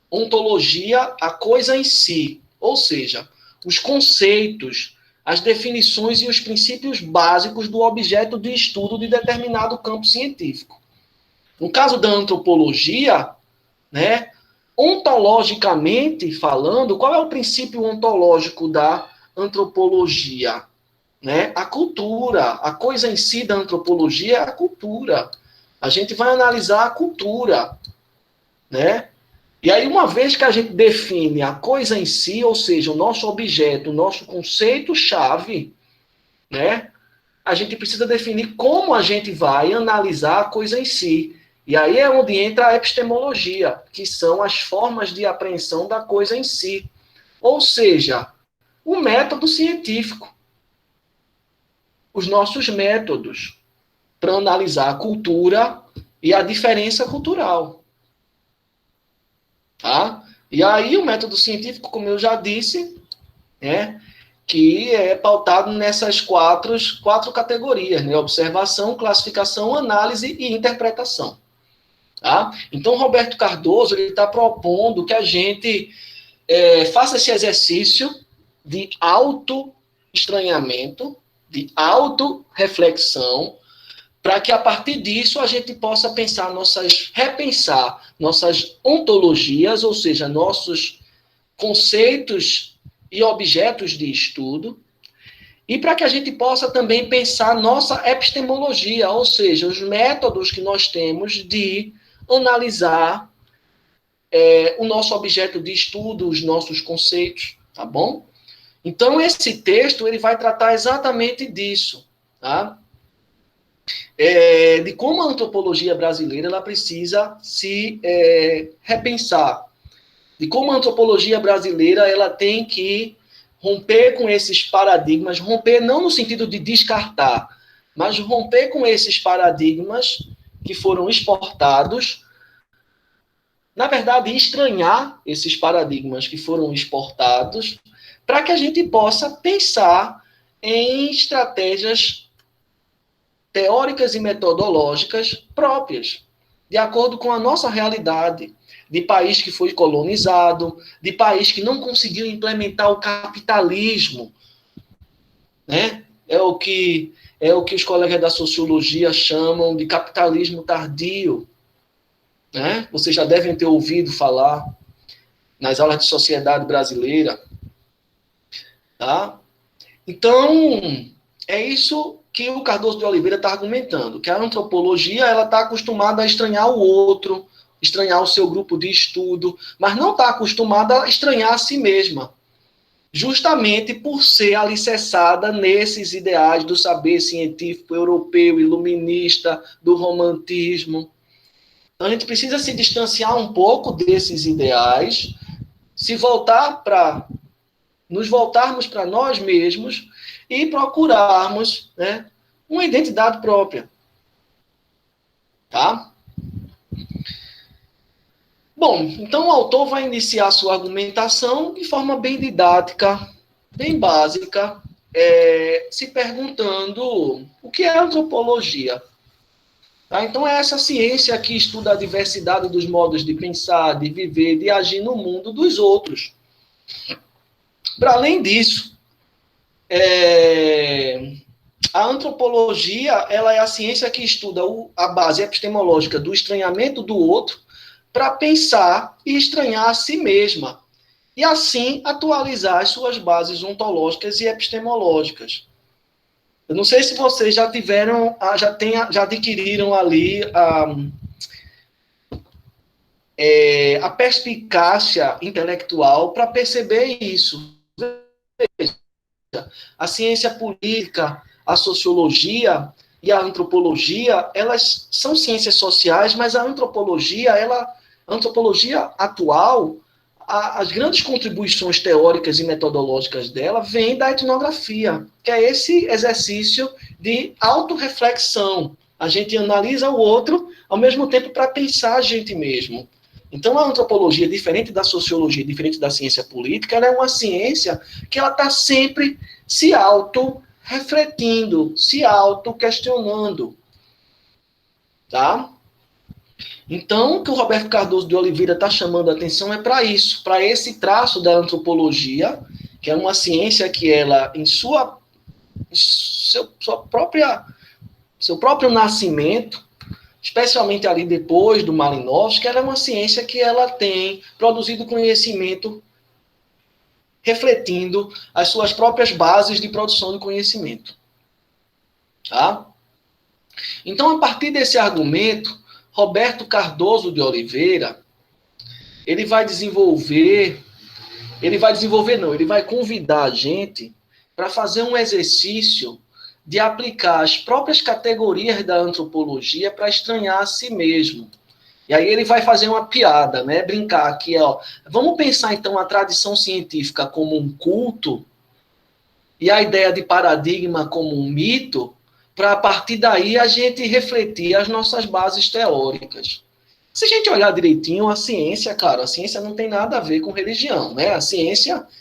ontologia, a coisa em si, ou seja, os conceitos, as definições e os princípios básicos do objeto de estudo de determinado campo científico. No caso da antropologia, né, ontologicamente falando, qual é o princípio ontológico da antropologia? Né? A cultura, a coisa em si da antropologia é a cultura. A gente vai analisar a cultura, né? E aí, uma vez que a gente define a coisa em si, ou seja, o nosso objeto, o nosso conceito-chave, né? A gente precisa definir como a gente vai analisar a coisa em si. E aí é onde entra a epistemologia, que são as formas de apreensão da coisa em si. Ou seja, o método científico. Os nossos métodos para analisar a cultura e a diferença cultural. Tá? E aí o método científico, como eu já disse, que é pautado nessas quatro categorias, né? Observação, classificação, análise e interpretação. Tá? Então, Roberto Cardoso está propondo que a gente faça esse exercício de auto-estranhamento, de auto-reflexão, para que a partir disso a gente possa repensar nossas ontologias, ou seja, nossos conceitos e objetos de estudo, e para que a gente possa também pensar nossa epistemologia, ou seja, os métodos que nós temos de analisar o nosso objeto de estudo, os nossos conceitos, tá bom? Então, esse texto ele vai tratar exatamente disso, tá? De como a antropologia brasileira ela precisa se repensar, de como a antropologia brasileira ela tem que romper com esses paradigmas, romper não no sentido de descartar, mas romper com esses paradigmas que foram exportados, na verdade, estranhar esses paradigmas que foram exportados, para que a gente possa pensar em estratégias teóricas e metodológicas próprias, de acordo com a nossa realidade, de país que foi colonizado, de país que não conseguiu implementar o capitalismo, né? É o que os colegas da sociologia chamam de capitalismo tardio, né? Vocês já devem ter ouvido falar nas aulas de sociedade brasileira, tá? Então, é isso que o Cardoso de Oliveira está argumentando, que a antropologia ela está acostumada a estranhar o outro, estranhar o seu grupo de estudo, mas não está acostumada a estranhar a si mesma, justamente por ser alicerçada nesses ideais do saber científico europeu, iluminista, do romantismo. Então, a gente precisa se distanciar um pouco desses ideais, nos voltarmos para nós mesmos e procurarmos, né, uma identidade própria. Tá? Bom, então o autor vai iniciar sua argumentação de forma bem didática, bem básica, se perguntando o que é antropologia. Tá? Então, é essa ciência que estuda a diversidade dos modos de pensar, de viver, de agir no mundo dos outros. Para além disso, A antropologia, ela é a ciência que estuda a base epistemológica do estranhamento do outro para pensar e estranhar a si mesma, e assim atualizar as suas bases ontológicas e epistemológicas. Eu não sei se vocês já tiveram, já adquiriram ali a perspicácia intelectual para perceber isso. A ciência política, a sociologia e a antropologia, elas são ciências sociais, mas a antropologia atual, as grandes contribuições teóricas e metodológicas dela vêm da etnografia, que é esse exercício de autorreflexão. A gente analisa o outro, ao mesmo tempo para pensar a gente mesmo. Então, a antropologia, diferente da sociologia, diferente da ciência política, ela é uma ciência que ela está sempre se auto-refletindo, se auto-questionando. Tá? Então, o que o Roberto Cardoso de Oliveira está chamando a atenção é para isso, para esse traço da antropologia, que é uma ciência que ela, em seu próprio nascimento, especialmente ali depois do Malinowski, ela é uma ciência que ela tem produzido conhecimento refletindo as suas próprias bases de produção de conhecimento. Tá? Então, a partir desse argumento, Roberto Cardoso de Oliveira, ele vai convidar a gente para fazer um exercício de aplicar as próprias categorias da antropologia para estranhar a si mesmo. E aí ele vai fazer uma piada, né? Brincar aqui, ó. Vamos pensar então a tradição científica como um culto e a ideia de paradigma como um mito, para a partir daí a gente refletir as nossas bases teóricas. Se a gente olhar direitinho, a ciência, cara, a ciência não tem nada a ver com religião, né?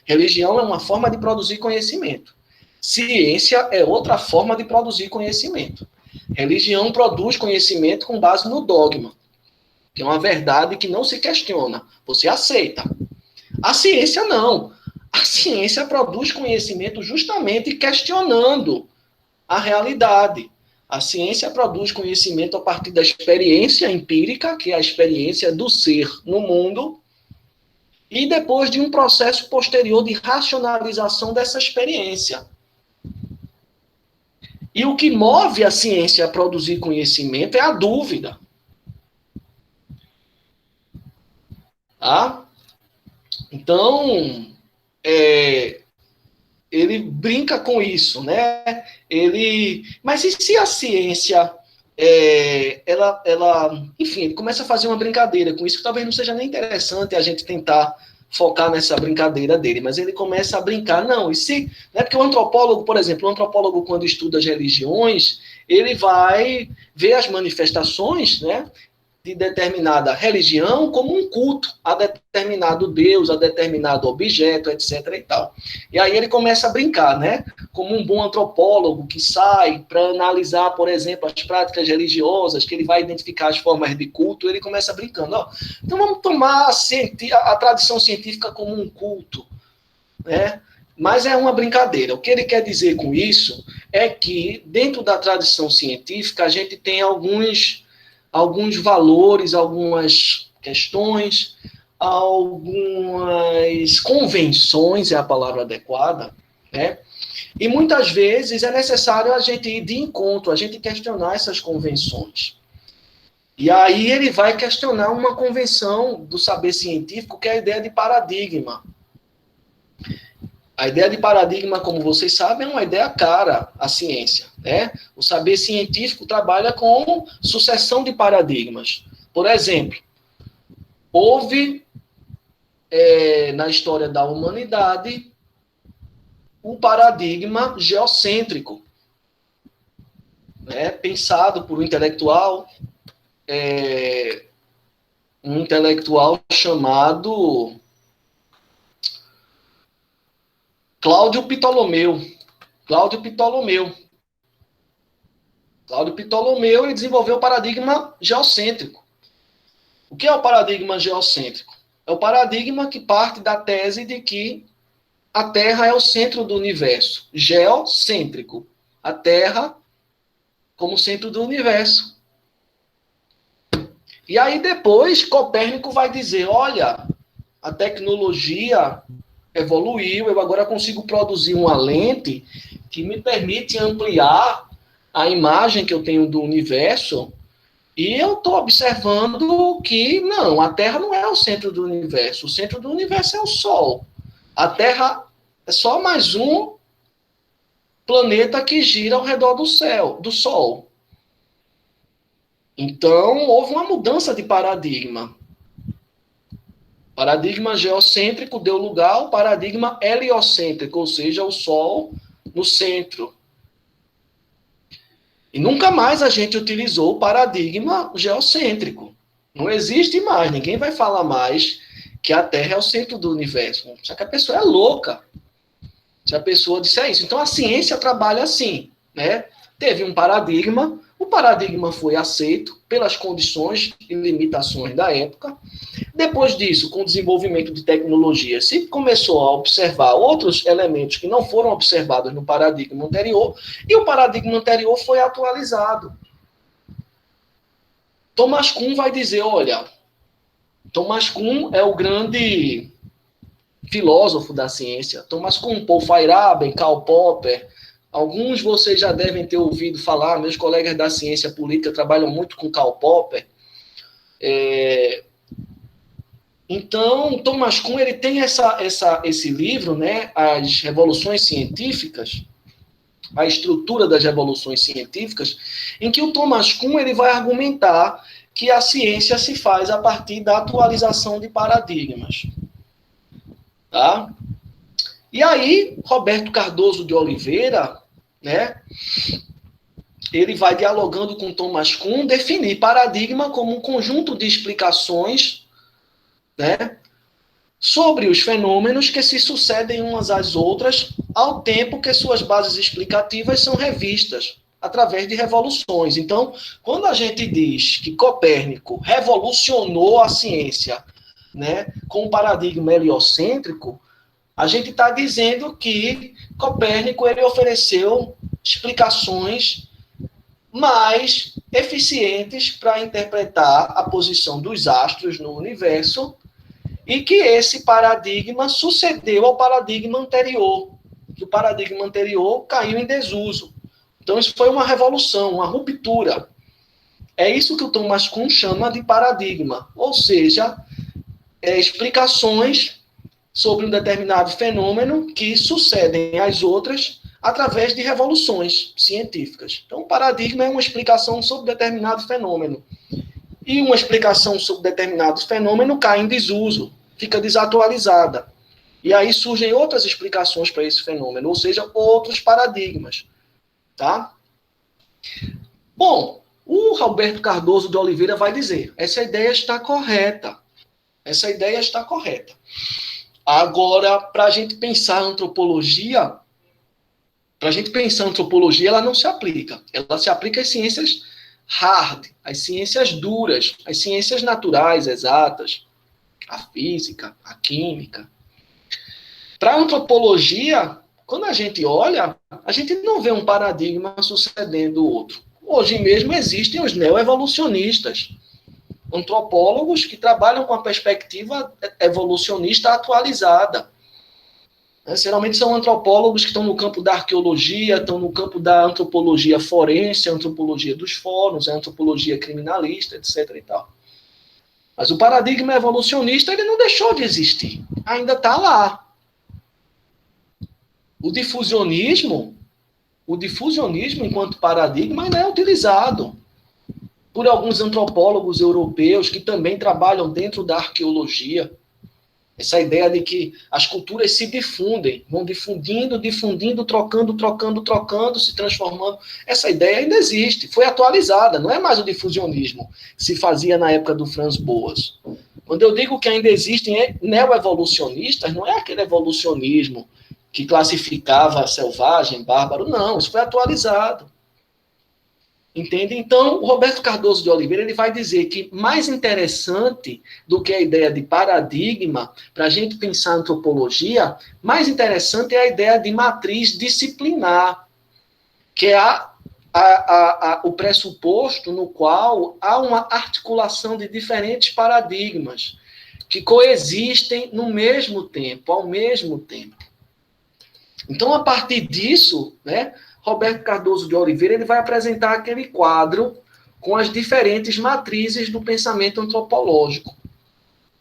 Religião é uma forma de produzir conhecimento. Ciência é outra forma de produzir conhecimento. Religião produz conhecimento com base no dogma, que é uma verdade que não se questiona, você aceita. A ciência não. A ciência produz conhecimento justamente questionando a realidade. A ciência produz conhecimento a partir da experiência empírica, que é a experiência do ser no mundo, e depois de um processo posterior de racionalização dessa experiência. E o que move a ciência a produzir conhecimento é a dúvida. Tá? Então, ele brinca com isso, né? Mas e se a ciência, enfim, ele começa a fazer uma brincadeira com isso, que talvez não seja nem interessante a gente tentar focar nessa brincadeira dele, mas ele começa a brincar, não, e se, né, porque o antropólogo, por exemplo, quando estuda as religiões, ele vai ver as manifestações, né, de determinada religião como um culto a determinado Deus, a determinado objeto, etc. e tal. E aí ele começa a brincar, né? Como um bom antropólogo que sai para analisar, por exemplo, as práticas religiosas, que ele vai identificar as formas de culto, ele começa brincando. Ó, então vamos tomar a tradição científica como um culto, né? Mas é uma brincadeira. O que ele quer dizer com isso é que, dentro da tradição científica, a gente tem alguns valores, algumas questões, algumas convenções, é a palavra adequada, né? E muitas vezes é necessário a gente ir de encontro, a gente questionar essas convenções. E aí ele vai questionar uma convenção do saber científico, que é a ideia de paradigma. A ideia de paradigma, como vocês sabem, é uma ideia cara à ciência, né? O saber científico trabalha com sucessão de paradigmas. Por exemplo, houve na história da humanidade o paradigma geocêntrico, né? Pensado por um intelectual chamado Cláudio Ptolomeu, ele desenvolveu o paradigma geocêntrico. O que é o paradigma geocêntrico? É o paradigma que parte da tese de que a Terra é o centro do universo. Geocêntrico. A Terra como centro do universo. E aí depois Copérnico vai dizer, olha, a tecnologia evoluiu, eu agora consigo produzir uma lente que me permite ampliar a imagem que eu tenho do universo, e eu estou observando que, não, a Terra não é o centro do universo. O centro do universo é o Sol. A Terra é só mais um planeta que gira ao redor do céu, do Sol. Então, houve uma mudança de paradigma. O paradigma geocêntrico deu lugar ao paradigma heliocêntrico, ou seja, o Sol no centro. E nunca mais a gente utilizou o paradigma geocêntrico. Não existe mais, ninguém vai falar mais que a Terra é o centro do universo. Só que a pessoa é louca se a pessoa disser isso. Então a ciência trabalha assim, né? Teve um paradigma, o paradigma foi aceito pelas condições e limitações da época. Depois disso, com o desenvolvimento de tecnologia, se começou a observar outros elementos que não foram observados no paradigma anterior, e o paradigma anterior foi atualizado. Thomas Kuhn vai dizer, olha, Thomas Kuhn é o grande filósofo da ciência. Thomas Kuhn, Paul Feyerabend, Karl Popper, alguns vocês já devem ter ouvido falar, meus colegas da ciência política trabalham muito com Karl Popper. Então, Thomas Kuhn ele tem esse livro, né, As Revoluções Científicas, a estrutura das revoluções científicas, em que o Thomas Kuhn ele vai argumentar que a ciência se faz a partir da atualização de paradigmas. Tá? E aí, Roberto Cardoso de Oliveira, né, ele vai dialogando com Thomas Kuhn, definir paradigma como um conjunto de explicações, né, sobre os fenômenos que se sucedem umas às outras, ao tempo que suas bases explicativas são revistas através de revoluções. Então, quando a gente diz que Copérnico revolucionou a ciência, né, com o paradigma heliocêntrico, a gente está dizendo que Copérnico ele ofereceu explicações mais eficientes para interpretar a posição dos astros no universo, e que esse paradigma sucedeu ao paradigma anterior, que o paradigma anterior caiu em desuso. Então, isso foi uma revolução, uma ruptura. É isso que o Thomas Kuhn chama de paradigma, ou seja, explicações sobre um determinado fenômeno que sucedem às outras através de revoluções científicas. Então, o paradigma é uma explicação sobre determinado fenômeno. E uma explicação sobre determinado fenômeno cai em desuso, fica desatualizada. E aí surgem outras explicações para esse fenômeno, ou seja, outros paradigmas. Tá? Bom, o Roberto Cardoso de Oliveira vai dizer, essa ideia está correta. Essa ideia está correta. Agora, para a gente pensar a antropologia, ela não se aplica. Ela se aplica às ciências hard, às ciências duras, às ciências naturais, exatas, a física, a química. Para a antropologia, quando a gente olha, a gente não vê um paradigma sucedendo o outro. Hoje mesmo existem os neoevolucionistas, antropólogos que trabalham com a perspectiva evolucionista atualizada. Geralmente são antropólogos que estão no campo da arqueologia, estão no campo da antropologia forense, a antropologia dos fóruns, a antropologia criminalista, etc. e tal. Mas o paradigma evolucionista ele não deixou de existir, ainda está lá. O difusionismo enquanto paradigma ainda é utilizado por alguns antropólogos europeus que também trabalham dentro da arqueologia. Essa ideia de que as culturas se difundem, vão difundindo, trocando, se transformando. Essa ideia ainda existe, foi atualizada, não é mais o difusionismo que se fazia na época do Franz Boas. Quando eu digo que ainda existem neoevolucionistas, não é aquele evolucionismo que classificava selvagem, bárbaro, não, isso foi atualizado. Entende? Então, o Roberto Cardoso de Oliveira ele vai dizer que mais interessante do que a ideia de paradigma, para a gente pensar a antropologia, mais interessante é a ideia de matriz disciplinar, que é o pressuposto no qual há uma articulação de diferentes paradigmas que coexistem no mesmo tempo, ao mesmo tempo. Então, a partir disso, né, Roberto Cardoso de Oliveira ele vai apresentar aquele quadro com as diferentes matrizes do pensamento antropológico,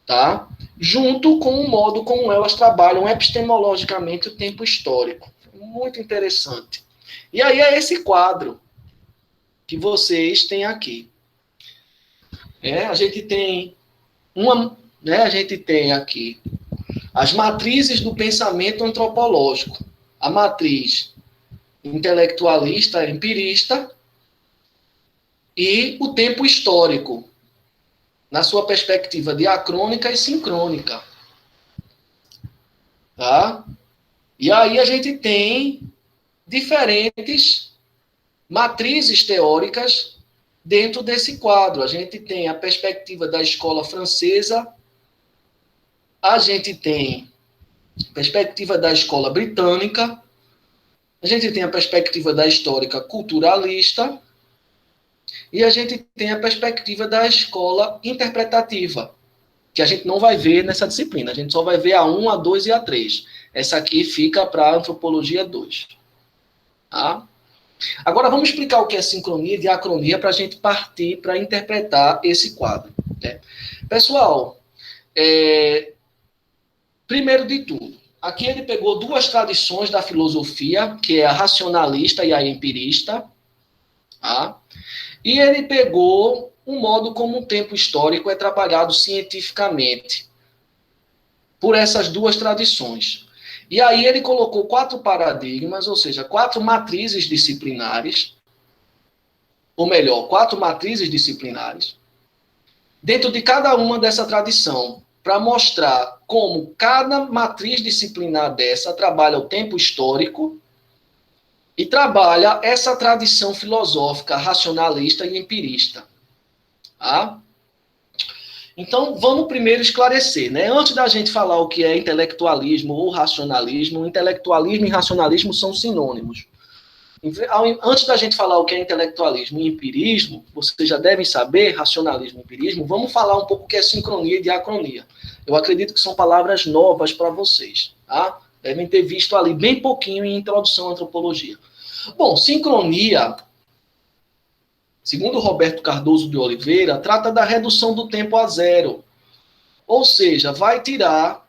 tá? Junto com o modo como elas trabalham epistemologicamente o tempo histórico. Muito interessante. E aí é esse quadro que vocês têm aqui. A gente tem a gente tem aqui as matrizes do pensamento antropológico. A matriz intelectualista, empirista, e o tempo histórico, na sua perspectiva diacrônica e sincrônica. Tá? E aí a gente tem diferentes matrizes teóricas dentro desse quadro. A gente tem a perspectiva da escola francesa, a gente tem a perspectiva da escola britânica, a gente tem a perspectiva da histórica culturalista e a gente tem a perspectiva da escola interpretativa, que a gente não vai ver nessa disciplina. A gente só vai ver a 1, a 2 e a 3. Essa aqui fica para a antropologia 2. Tá? Agora vamos explicar o que é sincronia e diacronia para a gente partir para interpretar esse quadro. Né? Pessoal, primeiro de tudo, aqui ele pegou duas tradições da filosofia, que é a racionalista e a empirista, tá? E ele pegou um modo como o tempo histórico é trabalhado cientificamente por essas duas tradições. E aí ele colocou 4 paradigmas, ou seja, 4 matrizes disciplinares, ou melhor, 4 matrizes disciplinares, dentro de cada uma dessa tradição, para mostrar como cada matriz disciplinar dessa trabalha o tempo histórico e trabalha essa tradição filosófica racionalista e empirista. Tá? Então, vamos primeiro esclarecer, né? Antes da gente falar o que é intelectualismo ou racionalismo, intelectualismo e racionalismo são sinônimos. Antes da gente falar o que é intelectualismo e empirismo, vocês já devem saber, racionalismo e empirismo, vamos falar um pouco o que é sincronia e diacronia. Eu acredito que são palavras novas para vocês, tá? Devem ter visto ali bem pouquinho em Introdução à Antropologia. Bom, sincronia, segundo Roberto Cardoso de Oliveira, trata da redução do tempo a zero. Ou seja, vai tirar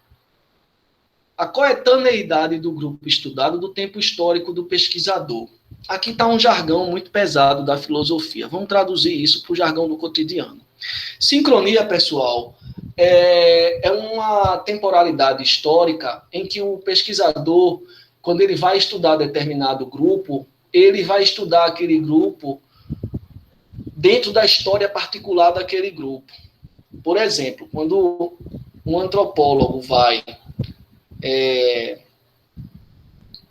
a coetaneidade do grupo estudado do tempo histórico do pesquisador. Aqui está um jargão muito pesado da filosofia. Vamos traduzir isso para o jargão do cotidiano. Sincronia, pessoal, é uma temporalidade histórica em que o pesquisador, quando ele vai estudar determinado grupo, ele vai estudar aquele grupo dentro da história particular daquele grupo. Por exemplo, quando um antropólogo vai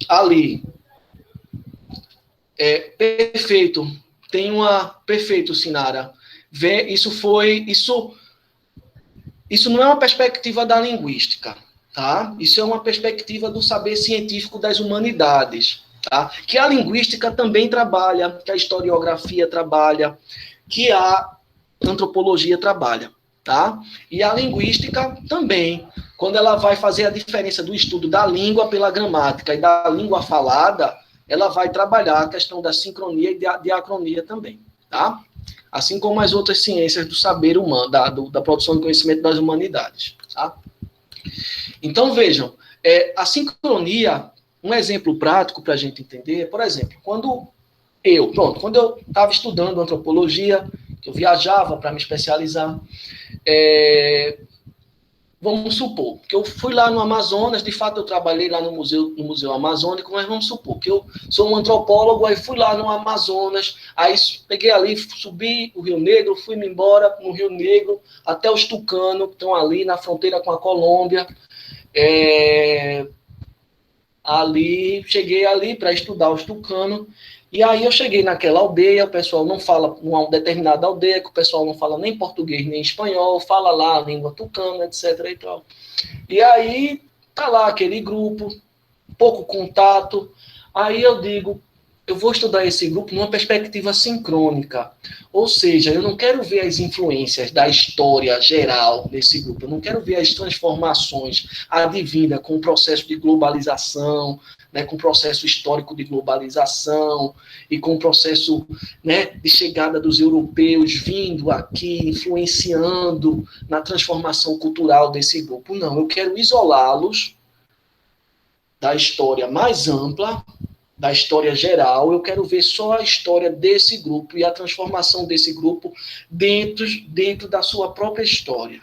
ali, perfeito, perfeito, Sinara, isso não é uma perspectiva da linguística, tá? Isso é uma perspectiva do saber científico das humanidades, tá? Que a linguística também trabalha, que a historiografia trabalha, que a antropologia trabalha, tá? E a linguística também, quando ela vai fazer a diferença do estudo da língua pela gramática e da língua falada, ela vai trabalhar a questão da sincronia e da diacronia também, tá? Assim como as outras ciências do saber humano, da produção de conhecimento das humanidades, tá? Então, vejam, a sincronia, um exemplo prático para a gente entender, por exemplo, quando eu estava estudando antropologia, que eu viajava para me especializar, vamos supor que eu fui lá no Amazonas, de fato eu trabalhei lá no Museu Amazônico, mas vamos supor que eu sou um antropólogo, aí fui lá no Amazonas, aí peguei ali, subi o Rio Negro, fui-me embora no Rio Negro, até os Tucanos, que estão ali na fronteira com a Colômbia, ali, cheguei ali para estudar os tucanos, e aí eu cheguei naquela aldeia, o pessoal não fala, uma determinada aldeia, que o pessoal não fala nem português nem espanhol, fala lá a língua tucana, etc. e tal. E aí tá lá aquele grupo, pouco contato, aí eu digo, eu vou estudar esse grupo numa perspectiva sincrônica. Ou seja, eu não quero ver as influências da história geral desse grupo, eu não quero ver as transformações advindas com o processo de globalização, né, com o processo histórico de globalização e com o processo, né, de chegada dos europeus vindo aqui, influenciando na transformação cultural desse grupo. Não, eu quero isolá-los da história mais ampla, da história geral, eu quero ver só a história desse grupo e a transformação desse grupo dentro da sua própria história.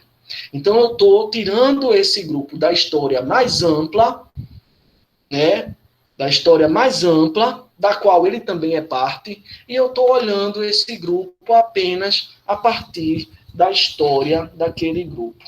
Então, eu estou tirando esse grupo da história mais ampla, né, da história mais ampla, da qual ele também é parte, e eu estou olhando esse grupo apenas a partir da história daquele grupo.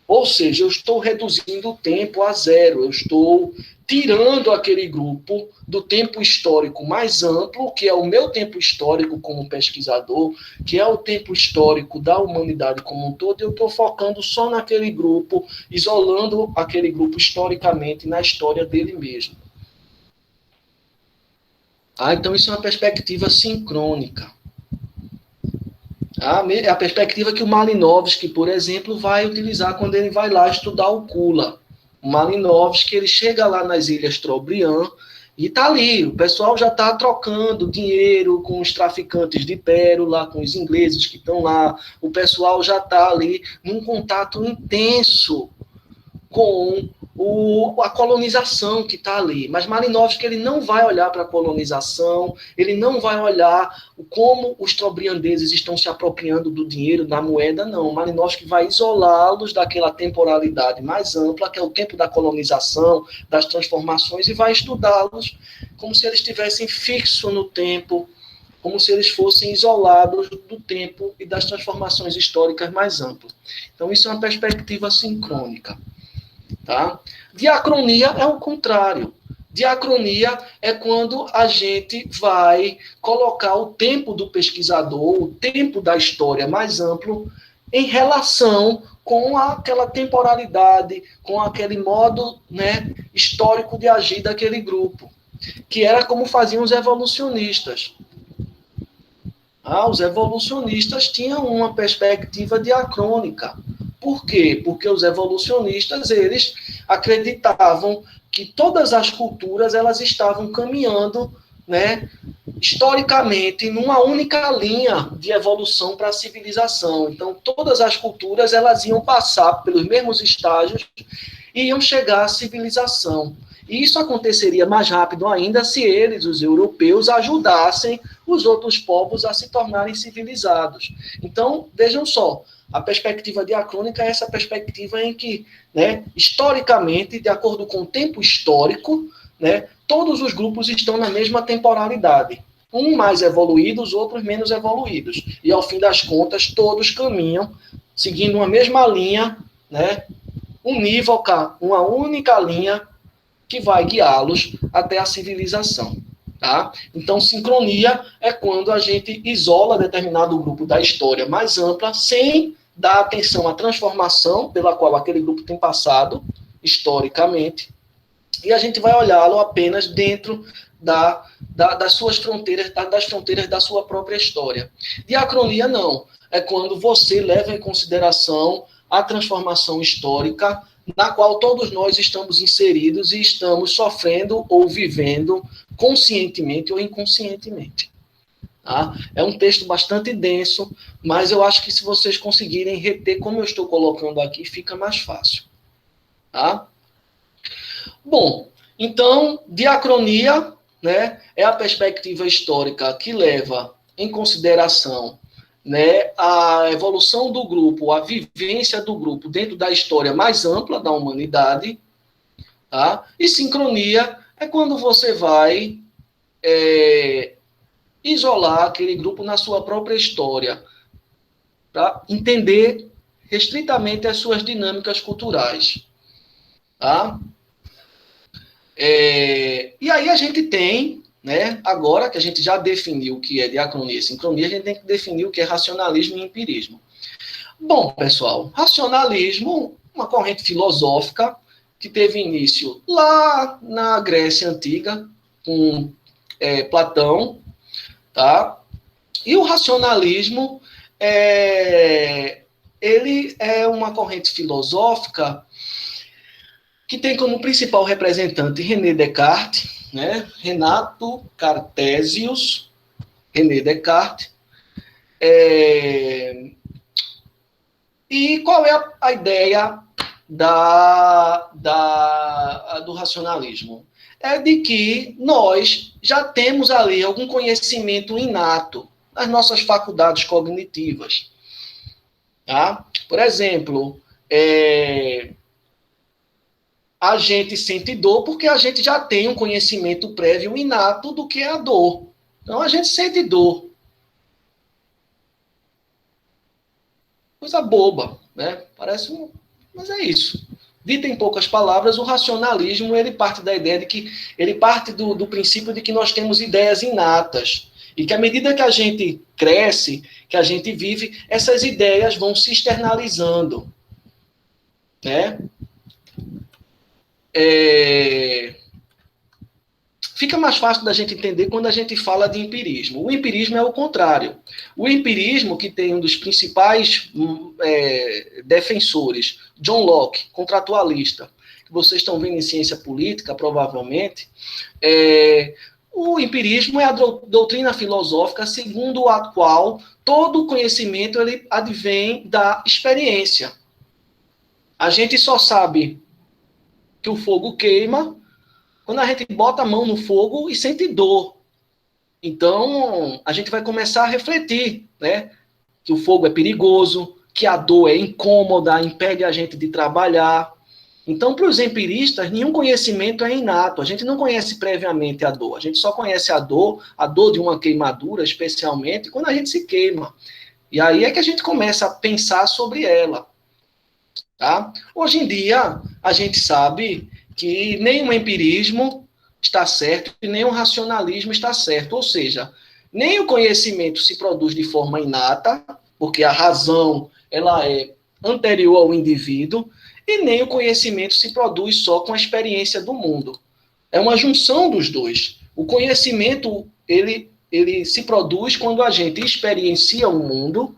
Ou seja, eu estou reduzindo o tempo a zero, eu estou tirando aquele grupo do tempo histórico mais amplo, que é o meu tempo histórico como pesquisador, que é o tempo histórico da humanidade como um todo, e eu estou focando só naquele grupo, isolando aquele grupo historicamente na história dele mesmo. Então isso é uma perspectiva sincrônica. A perspectiva que o Malinowski, por exemplo, vai utilizar quando ele vai lá estudar o Kula. O Malinowski, ele chega lá nas Ilhas Trobriand e está ali. O pessoal já está trocando dinheiro com os traficantes de pérola, com os ingleses que estão lá. O pessoal já está ali num contato intenso com a colonização que está ali. Mas Malinowski, ele não vai olhar para a colonização, ele não vai olhar como os trobriandeses estão se apropriando do dinheiro, da moeda, não. Malinowski vai isolá-los daquela temporalidade mais ampla, que é o tempo da colonização, das transformações, e vai estudá-los como se eles estivessem fixos no tempo, como se eles fossem isolados do tempo e das transformações históricas mais amplas. Então, isso é uma perspectiva sincrônica. Tá? Diacronia é o contrário. Diacronia é quando a gente vai colocar o tempo do pesquisador, o tempo da história mais amplo, em relação com aquela temporalidade, com aquele modo, né, histórico de agir daquele grupo, que era como faziam os evolucionistas. Os evolucionistas tinham uma perspectiva diacrônica. Por quê? Porque os evolucionistas, eles acreditavam que todas as culturas elas estavam caminhando, né, historicamente, numa única linha de evolução para a civilização. Então, todas as culturas elas iam passar pelos mesmos estágios e iam chegar à civilização. E isso aconteceria mais rápido ainda se eles, os europeus, ajudassem os outros povos a se tornarem civilizados. Então, vejam só, a perspectiva diacrônica é essa perspectiva em que, né, historicamente, de acordo com o tempo histórico, né, todos os grupos estão na mesma temporalidade. Um mais evoluído, os outros menos evoluídos. E, ao fim das contas, todos caminham seguindo uma mesma linha, né, unívoca, uma única linha que vai guiá-los até a civilização. Tá? Então, sincronia é quando a gente isola determinado grupo da história mais ampla, sem dar atenção à transformação pela qual aquele grupo tem passado, historicamente, e a gente vai olhá-lo apenas dentro das suas fronteiras, das fronteiras da sua própria história. Diacronia não, é quando você leva em consideração a transformação histórica na qual todos nós estamos inseridos e estamos sofrendo ou vivendo conscientemente ou inconscientemente. Tá? É um texto bastante denso, mas eu acho que se vocês conseguirem reter como eu estou colocando aqui, fica mais fácil. Tá? Bom, então, diacronia, né, é a perspectiva histórica que leva em consideração, né, a evolução do grupo, a vivência do grupo dentro da história mais ampla da humanidade, tá? E sincronia é quando você vai isolar aquele grupo na sua própria história, para entender restritamente as suas dinâmicas culturais, tá? E aí a gente tem, né, agora que a gente já definiu o que é diacronia e sincronia, a gente tem que definir o que é racionalismo e empirismo. Bom, pessoal, racionalismo, uma corrente filosófica que teve início lá na Grécia Antiga, com Platão, tá? E o racionalismo, ele é uma corrente filosófica que tem como principal representante René Descartes, né? Renato Cartesius, René Descartes. E qual é a ideia do racionalismo? É de que nós já temos ali algum conhecimento inato nas nossas faculdades cognitivas. Tá? Por exemplo, a gente sente dor porque a gente já tem um conhecimento prévio inato do que é a dor. Então, a gente sente dor. Coisa boba, né? Mas é isso. Dito em poucas palavras, o racionalismo, ele parte da ideia de que, ele parte do princípio de que nós temos ideias inatas. E que à medida que a gente cresce, que a gente vive, essas ideias vão se externalizando. Né? Fica mais fácil da gente entender quando a gente fala de empirismo. O empirismo é o contrário. O empirismo, que tem um dos principais defensores, John Locke, contratualista, que vocês estão vendo em ciência política, provavelmente, o empirismo é a doutrina filosófica segundo a qual todo conhecimento ele advém da experiência. A gente só sabe que o fogo queima quando a gente bota a mão no fogo e sente dor. Então, a gente vai começar a refletir, né? Que o fogo é perigoso, que a dor é incômoda, impede a gente de trabalhar. Então, para os empiristas, nenhum conhecimento é inato. A gente não conhece previamente a dor. A gente só conhece a dor de uma queimadura, especialmente, quando a gente se queima. E aí é que a gente começa a pensar sobre ela. Tá? Hoje em dia, a gente sabe que nem o empirismo está certo e nem o racionalismo está certo. Ou seja, nem o conhecimento se produz de forma inata, porque a razão ela é anterior ao indivíduo, e nem o conhecimento se produz só com a experiência do mundo. É uma junção dos dois. O conhecimento ele se produz quando a gente experiencia o mundo,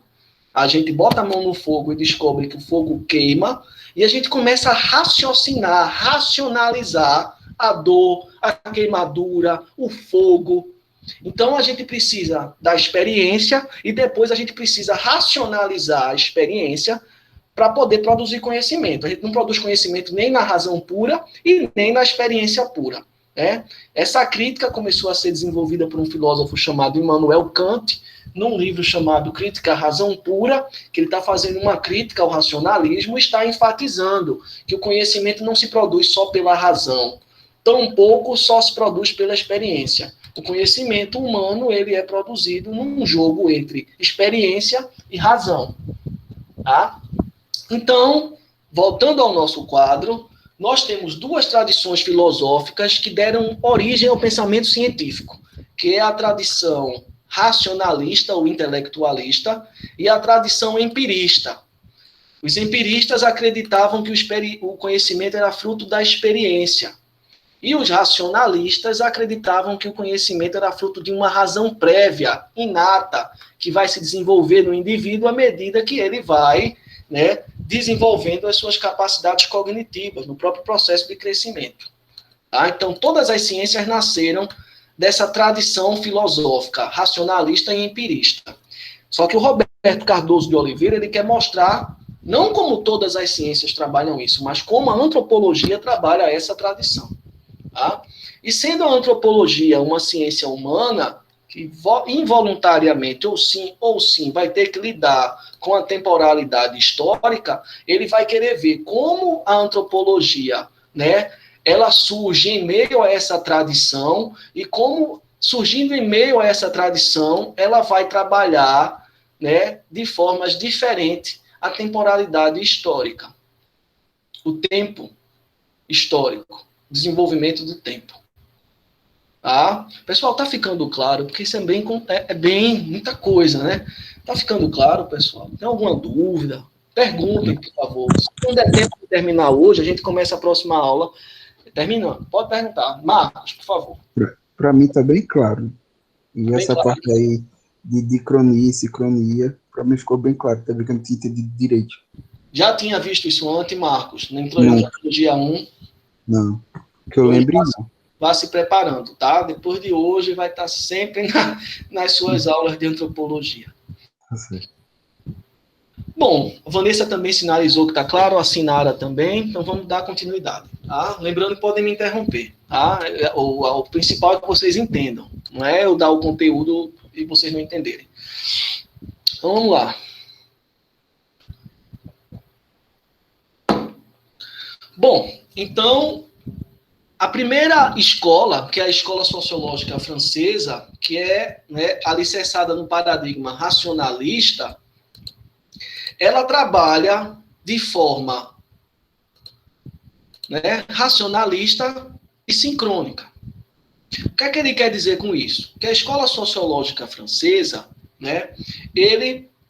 a gente bota a mão no fogo e descobre que o fogo queima, e a gente começa a raciocinar, racionalizar a dor, a queimadura, o fogo. Então, a gente precisa da experiência e depois a gente precisa racionalizar a experiência para poder produzir conhecimento. A gente não produz conhecimento nem na razão pura e nem na experiência pura. Né? Essa crítica começou a ser desenvolvida por um filósofo chamado Immanuel Kant, num livro chamado Crítica à Razão Pura, que ele está fazendo uma crítica ao racionalismo e está enfatizando que o conhecimento não se produz só pela razão, tampouco só se produz pela experiência. O conhecimento humano ele é produzido num jogo entre experiência e razão. Tá? Então, voltando ao nosso quadro, nós temos duas tradições filosóficas que deram origem ao pensamento científico, que é a tradição racionalista ou intelectualista e a tradição empirista. Os empiristas acreditavam que o conhecimento era fruto da experiência. E os racionalistas acreditavam que o conhecimento era fruto de uma razão prévia, inata, que vai se desenvolver no indivíduo à medida que ele vai, né, desenvolvendo as suas capacidades cognitivas no próprio processo de crescimento. Tá? Então, todas as ciências nasceram dessa tradição filosófica, racionalista e empirista. Só que o Roberto Cardoso de Oliveira ele quer mostrar, não como todas as ciências trabalham isso, mas como a antropologia trabalha essa tradição. Tá? E sendo a antropologia uma ciência humana, que involuntariamente, ou sim, vai ter que lidar com a temporalidade histórica, ele vai querer ver como a antropologia, né, ela surge em meio a essa tradição e como, surgindo em meio a essa tradição, ela vai trabalhar, né, de formas diferentes a temporalidade histórica, o tempo histórico. desenvolvimento do tempo. Tá? Pessoal, tá ficando claro? Porque isso é bem muita coisa, né? Tá ficando claro, pessoal? Tem alguma dúvida? Perguntem, por favor. Se não der tempo de terminar hoje, a gente começa a próxima aula terminando. Pode perguntar. Marcos, por favor. Para mim está bem claro. E Bem essa claro. parte aí de cronia e sincronia, para mim ficou bem claro, também que eu não tinha entendido direito. Já tinha visto isso antes, Marcos? Não entrou em antropologia 1? Não. Que eu lembre, não. Vá se preparando, tá? Depois de hoje vai estar sempre nas suas aulas de antropologia. Tá certo. Bom, a Vanessa também sinalizou que está claro, a Sinara também, então vamos dar continuidade, tá? Lembrando que podem me interromper, tá? O principal é que vocês entendam, não é eu dar o conteúdo e vocês não entenderem. Então vamos lá. Bom, então, a primeira escola, que é a escola sociológica francesa, que é, né, alicerçada no paradigma racionalista, ela trabalha de forma, né, racionalista e sincrônica. O que é que ele quer dizer com isso? Que a escola sociológica francesa, né,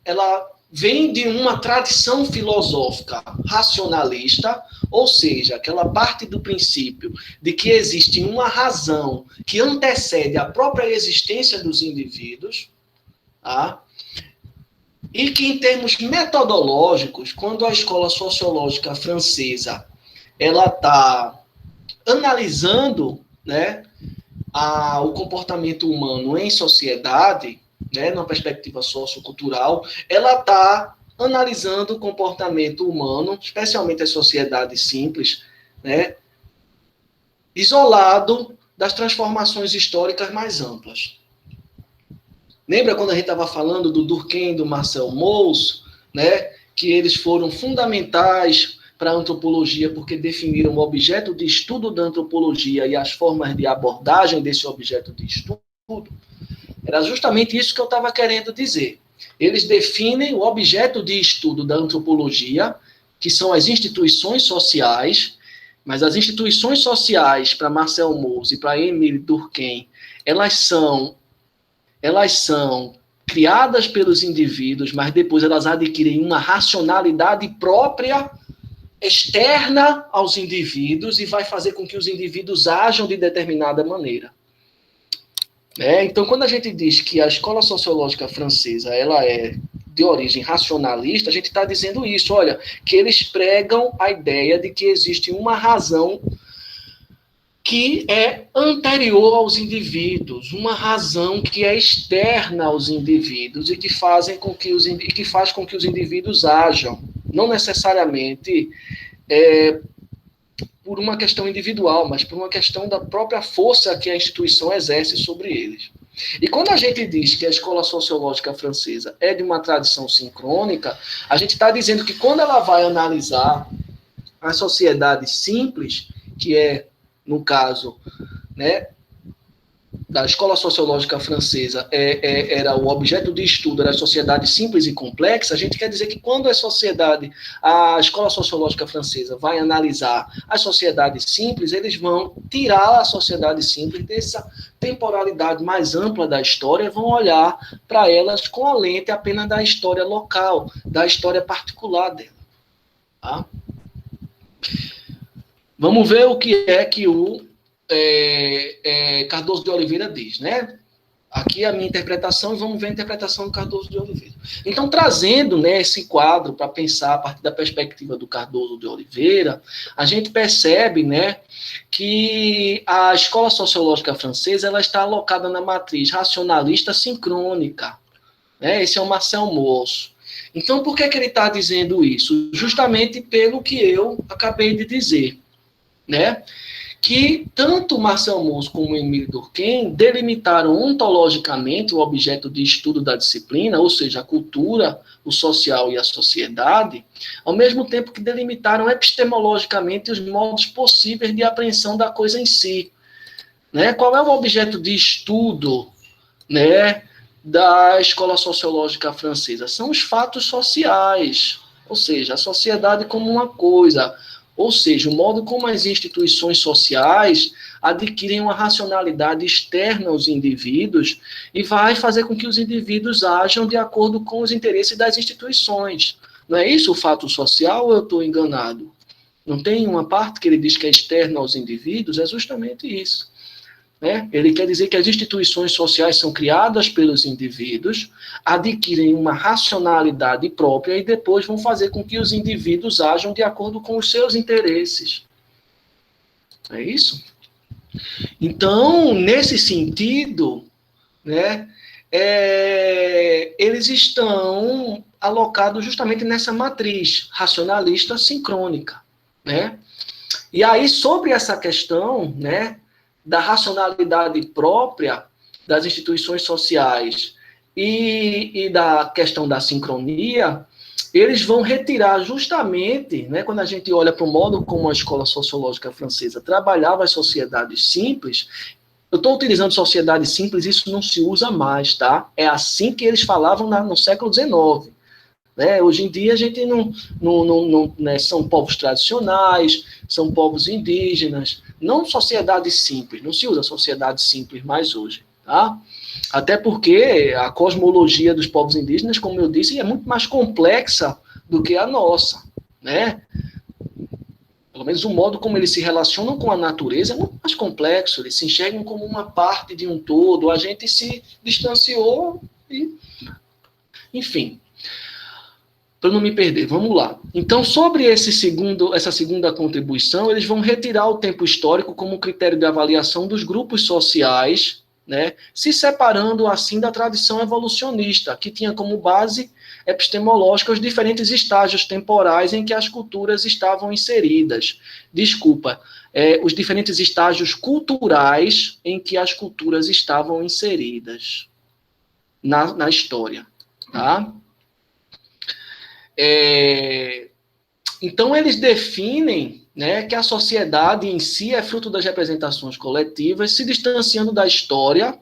ela vem de uma tradição filosófica racionalista, ou seja, que ela parte do princípio de que existe uma razão que antecede a própria existência dos indivíduos, tá? E que, em termos metodológicos, quando a escola sociológica francesa ela está analisando, né, o comportamento humano em sociedade, né, numa perspectiva sociocultural, ela está analisando o comportamento humano, especialmente as sociedades simples, né, isolado das transformações históricas mais amplas. Lembra quando a gente estava falando do Durkheim e do Marcel Mauss, né, que eles foram fundamentais para a antropologia porque definiram o objeto de estudo da antropologia e as formas de abordagem desse objeto de estudo? Era justamente isso que eu estava querendo dizer. Eles definem o objeto de estudo da antropologia, que são as instituições sociais, mas as instituições sociais, para Marcel Mauss e para Émile Durkheim, elas são criadas pelos indivíduos, mas depois elas adquirem uma racionalidade própria, externa aos indivíduos, e vai fazer com que os indivíduos ajam de determinada maneira. Então, quando a gente diz que a escola sociológica francesa ela é de origem racionalista, a gente está dizendo isso, olha, que eles pregam a ideia de que existe uma razão que é anterior aos indivíduos, uma razão que é externa aos indivíduos e que faz com que os indivíduos ajam, não necessariamente por uma questão individual, mas por uma questão da própria força que a instituição exerce sobre eles. E quando a gente diz que a escola sociológica francesa é de uma tradição sincrônica, a gente está dizendo que quando ela vai analisar a sociedade simples, que é, no caso, né, da escola sociológica francesa, era o objeto de estudo da sociedade simples e complexa, a gente quer dizer que quando a escola sociológica francesa vai analisar a sociedade simples, eles vão tirar a sociedade simples dessa temporalidade mais ampla da história e vão olhar para elas com a lente apenas da história local, da história particular dela. Tá? Vamos ver o que é que o Cardoso de Oliveira diz, né? Aqui é a minha interpretação e vamos ver a interpretação do Cardoso de Oliveira. Então, trazendo, né, esse quadro para pensar a partir da perspectiva do Cardoso de Oliveira, a gente percebe, né, que a escola sociológica francesa ela está alocada na matriz racionalista sincrônica. Né? Esse é o Marcel Mauss. Então, por que ele está dizendo isso? Justamente pelo que eu acabei de dizer, né? Que tanto Marcel Mauss como Émile Durkheim delimitaram ontologicamente o objeto de estudo da disciplina, ou seja, a cultura, o social e a sociedade, ao mesmo tempo que delimitaram epistemologicamente os modos possíveis de apreensão da coisa em si. Né? Qual é o objeto de estudo, né, da escola sociológica francesa? São os fatos sociais, ou seja, a sociedade como uma coisa, Ou seja, o modo como as instituições sociais adquirem uma racionalidade externa aos indivíduos e vai fazer com que os indivíduos ajam de acordo com os interesses das instituições. Não é isso o fato social ou eu estou enganado? Não tem uma parte que ele diz que é externa aos indivíduos? É justamente isso. Né? Ele quer dizer que as instituições sociais são criadas pelos indivíduos, adquirem uma racionalidade própria e depois vão fazer com que os indivíduos ajam de acordo com os seus interesses. É isso? Então, nesse sentido, né, eles estão alocados justamente nessa matriz racionalista sincrônica. Né? E aí, sobre essa questão, né, da racionalidade própria das instituições sociais e da questão da sincronia, eles vão retirar justamente, né, quando a gente olha para o modo como a escola sociológica francesa trabalhava as sociedades simples. Eu estou utilizando sociedade simples, isso não se usa mais, tá? É assim que eles falavam no século XIX. Né? Hoje em dia a gente não né, são povos tradicionais, são povos indígenas, não sociedade simples, não se usa sociedade simples mais hoje. Tá? Até porque a cosmologia dos povos indígenas, como eu disse, é muito mais complexa do que a nossa. Né? Pelo menos o modo como eles se relacionam com a natureza é muito mais complexo, eles se enxergam como uma parte de um todo, a gente se distanciou e... Enfim... Para não me perder, vamos lá. Então, sobre essa segunda contribuição, eles vão retirar o tempo histórico como critério de avaliação dos grupos sociais, né, se separando assim da tradição evolucionista, que tinha como base epistemológica os diferentes estágios temporais em que as culturas estavam inseridas. Os diferentes estágios culturais em que as culturas estavam inseridas na história, tá? Então, eles definem, né, que a sociedade em si é fruto das representações coletivas, se distanciando da história,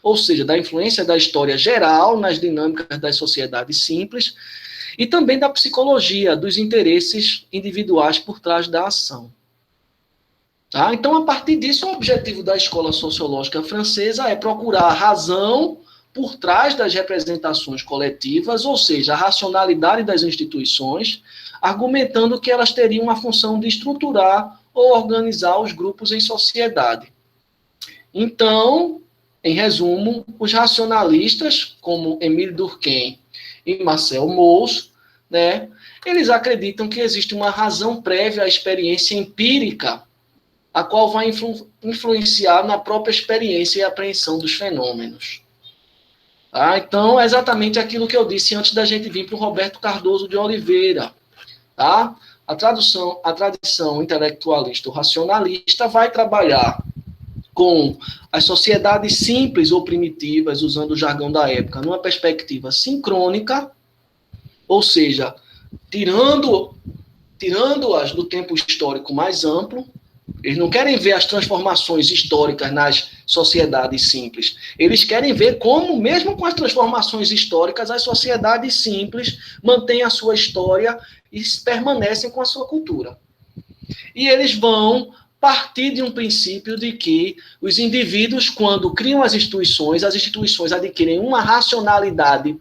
ou seja, da influência da história geral nas dinâmicas das sociedades simples, e também da psicologia, dos interesses individuais por trás da ação. Tá? Então, a partir disso, o objetivo da escola sociológica francesa é procurar a razão por trás das representações coletivas, ou seja, a racionalidade das instituições, argumentando que elas teriam a função de estruturar ou organizar os grupos em sociedade. Então, em resumo, os racionalistas, como Émile Durkheim e Marcel Mauss, né, eles acreditam que existe uma razão prévia à experiência empírica, a qual vai influenciar na própria experiência e apreensão dos fenômenos. Tá? Então, é exatamente aquilo que eu disse antes da gente vir para o Roberto Cardoso de Oliveira. Tá? A tradição intelectualista ou racionalista vai trabalhar com as sociedades simples ou primitivas, usando o jargão da época, numa perspectiva sincrônica, ou seja, tirando-as do tempo histórico mais amplo. Eles não querem ver as transformações históricas nas sociedades simples. Eles querem ver como, mesmo com as transformações históricas, as sociedades simples mantêm a sua história e permanecem com a sua cultura. E eles vão partir de um princípio de que os indivíduos, quando criam as instituições adquirem uma racionalidade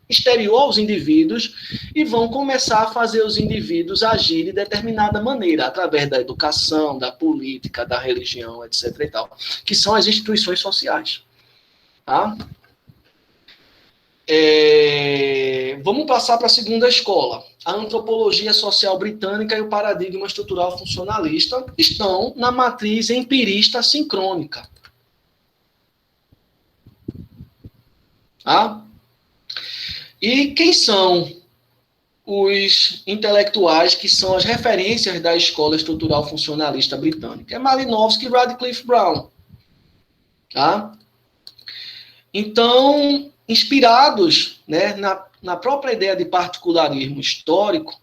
exterior aos indivíduos e vão começar a fazer os indivíduos agir de determinada maneira, através da educação, da política, da religião, etc. e tal, que são as instituições sociais. Tá? Vamos passar para a segunda escola. A antropologia social britânica e o paradigma estrutural funcionalista estão na matriz empirista sincrônica. Tá? E quem são os intelectuais que são as referências da escola estrutural funcionalista britânica? É Malinowski e Radcliffe Brown. Tá? Então, inspirados, né, na própria ideia de particularismo histórico,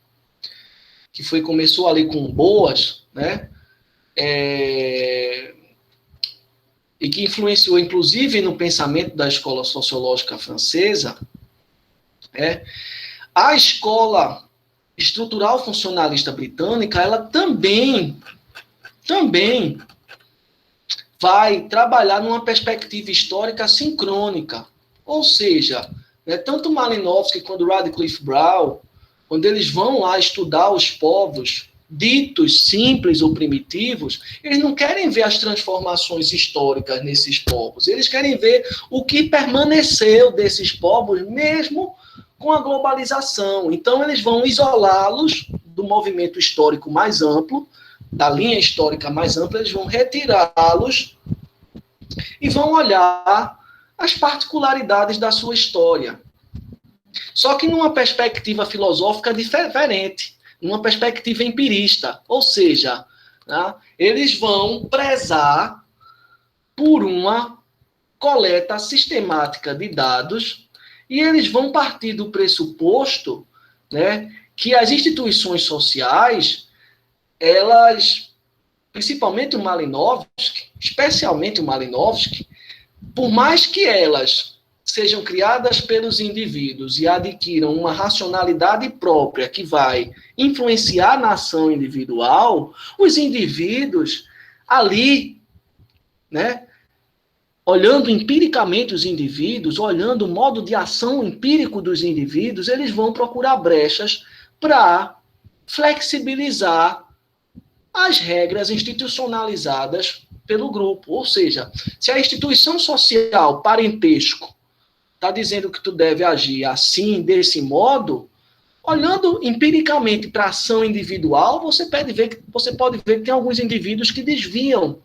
que começou ali com Boas, né, e que influenciou, inclusive, no pensamento da escola sociológica francesa, a escola estrutural funcionalista britânica, ela também vai trabalhar numa perspectiva histórica sincrônica. Ou seja, né, tanto Malinowski quanto Radcliffe Brown, quando eles vão lá estudar os povos ditos simples ou primitivos, eles não querem ver as transformações históricas nesses povos, eles querem ver o que permaneceu desses povos mesmo com a globalização. Então, eles vão isolá-los do movimento histórico mais amplo, da linha histórica mais ampla, eles vão retirá-los e vão olhar as particularidades da sua história. Só que numa perspectiva filosófica diferente, numa perspectiva empirista, ou seja, né, eles vão prezar por uma coleta sistemática de dados e eles vão partir do pressuposto, né, que as instituições sociais, elas, principalmente o Malinowski, especialmente o Malinowski, por mais que elas sejam criadas pelos indivíduos e adquiram uma racionalidade própria que vai influenciar na ação individual, os indivíduos ali, né, olhando empiricamente os indivíduos, olhando o modo de ação empírico dos indivíduos, eles vão procurar brechas para flexibilizar as regras institucionalizadas pelo grupo. Ou seja, se a instituição social, parentesco, está dizendo que tu deve agir assim, desse modo, olhando empiricamente para a ação individual, você pode ver que tem alguns indivíduos que desviam,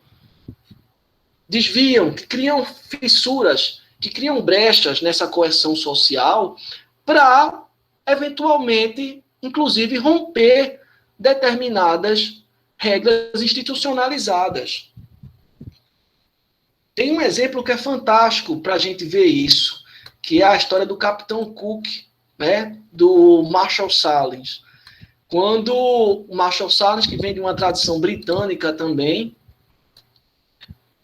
que criam fissuras, que criam brechas nessa coerção social para, eventualmente, inclusive, romper determinadas regras institucionalizadas. Tem um exemplo que é fantástico para a gente ver isso, que é a história do Capitão Cook, né, do Marshall Sahlins. Quando o Marshall Sahlins, que vem de uma tradição britânica também,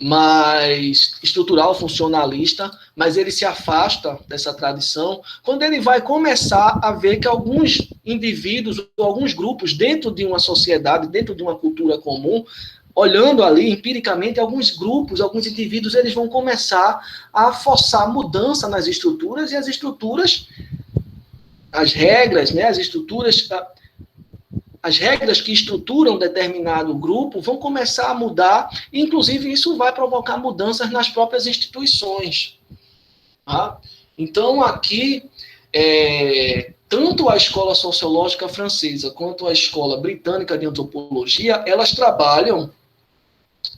mas estrutural, funcionalista, mas ele se afasta dessa tradição, quando ele vai começar a ver que alguns indivíduos, ou alguns grupos dentro de uma sociedade, dentro de uma cultura comum, olhando ali empiricamente, alguns grupos, alguns indivíduos, eles vão começar a forçar mudança nas estruturas, e as estruturas, as regras, né, as regras que estruturam determinado grupo vão começar a mudar, e, inclusive, isso vai provocar mudanças nas próprias instituições. Tá? Então, aqui, tanto a escola sociológica francesa quanto a escola britânica de antropologia, elas trabalham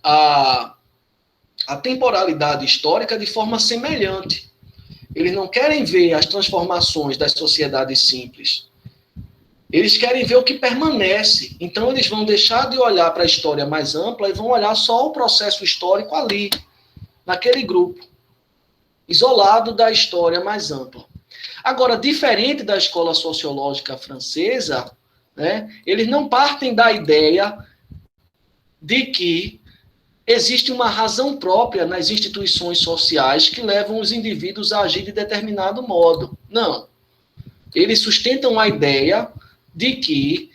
a temporalidade histórica de forma semelhante. Eles não querem ver as transformações das sociedades simples. Eles querem ver o que permanece. Então, eles vão deixar de olhar para a história mais ampla e vão olhar só o processo histórico ali, naquele grupo, isolado da história mais ampla. Agora, diferente da escola sociológica francesa, né, eles não partem da ideia de que existe uma razão própria nas instituições sociais que levam os indivíduos a agir de determinado modo. Não. Eles sustentam a ideia de que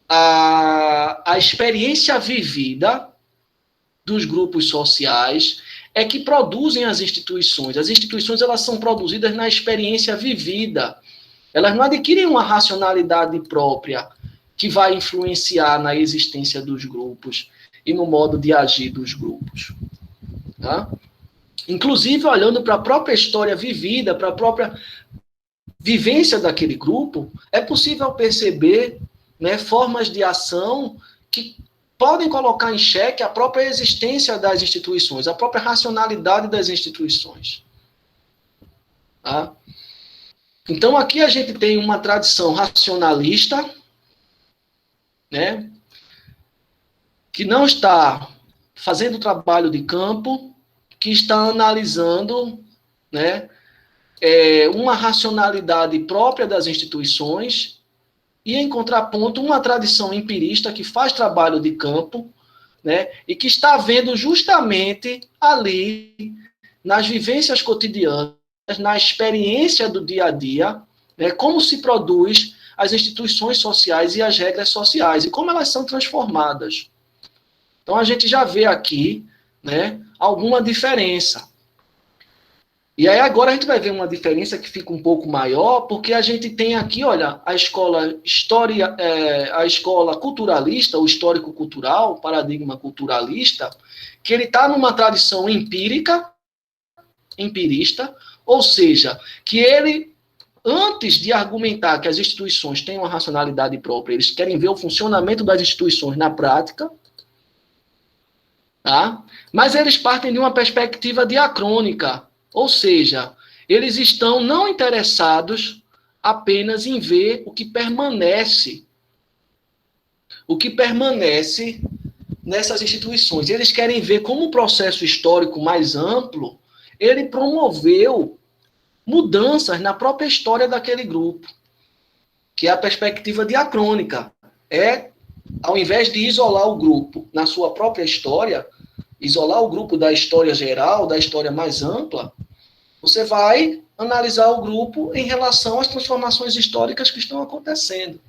a experiência vivida dos grupos sociais é que produzem as instituições. As instituições, elas são produzidas na experiência vivida. Elas não adquirem uma racionalidade própria que vai influenciar na existência dos grupos e no modo de agir dos grupos. Tá? Inclusive, olhando para a própria história vivida, para a própria vivência daquele grupo, é possível perceber, né, formas de ação que podem colocar em xeque a própria existência das instituições, a própria racionalidade das instituições. Tá? Então, aqui a gente tem uma tradição racionalista, né, que não está fazendo trabalho de campo, que está analisando, né, uma racionalidade própria das instituições, e, em contraponto, uma tradição empirista que faz trabalho de campo, né, e que está vendo justamente ali, nas vivências cotidianas, na experiência do dia a dia, né, como se produz as instituições sociais e as regras sociais, e como elas são transformadas. Então, a gente já vê aqui, né, alguma diferença. E aí, agora, a gente vai ver uma diferença que fica um pouco maior, porque a gente tem aqui, olha, a escola culturalista, o histórico-cultural, o paradigma culturalista, que ele está numa tradição empirista, ou seja, que ele, antes de argumentar que as instituições têm uma racionalidade própria, eles querem ver o funcionamento das instituições na prática, tá? Mas eles partem de uma perspectiva diacrônica, ou seja, eles estão não interessados apenas em ver o que permanece nessas instituições. Eles querem ver como o processo histórico mais amplo, ele promoveu mudanças na própria história daquele grupo, que é a perspectiva diacrônica. Ao invés de isolar o grupo na sua própria história, isolar o grupo da história geral, da história mais ampla, você vai analisar o grupo em relação às transformações históricas que estão acontecendo.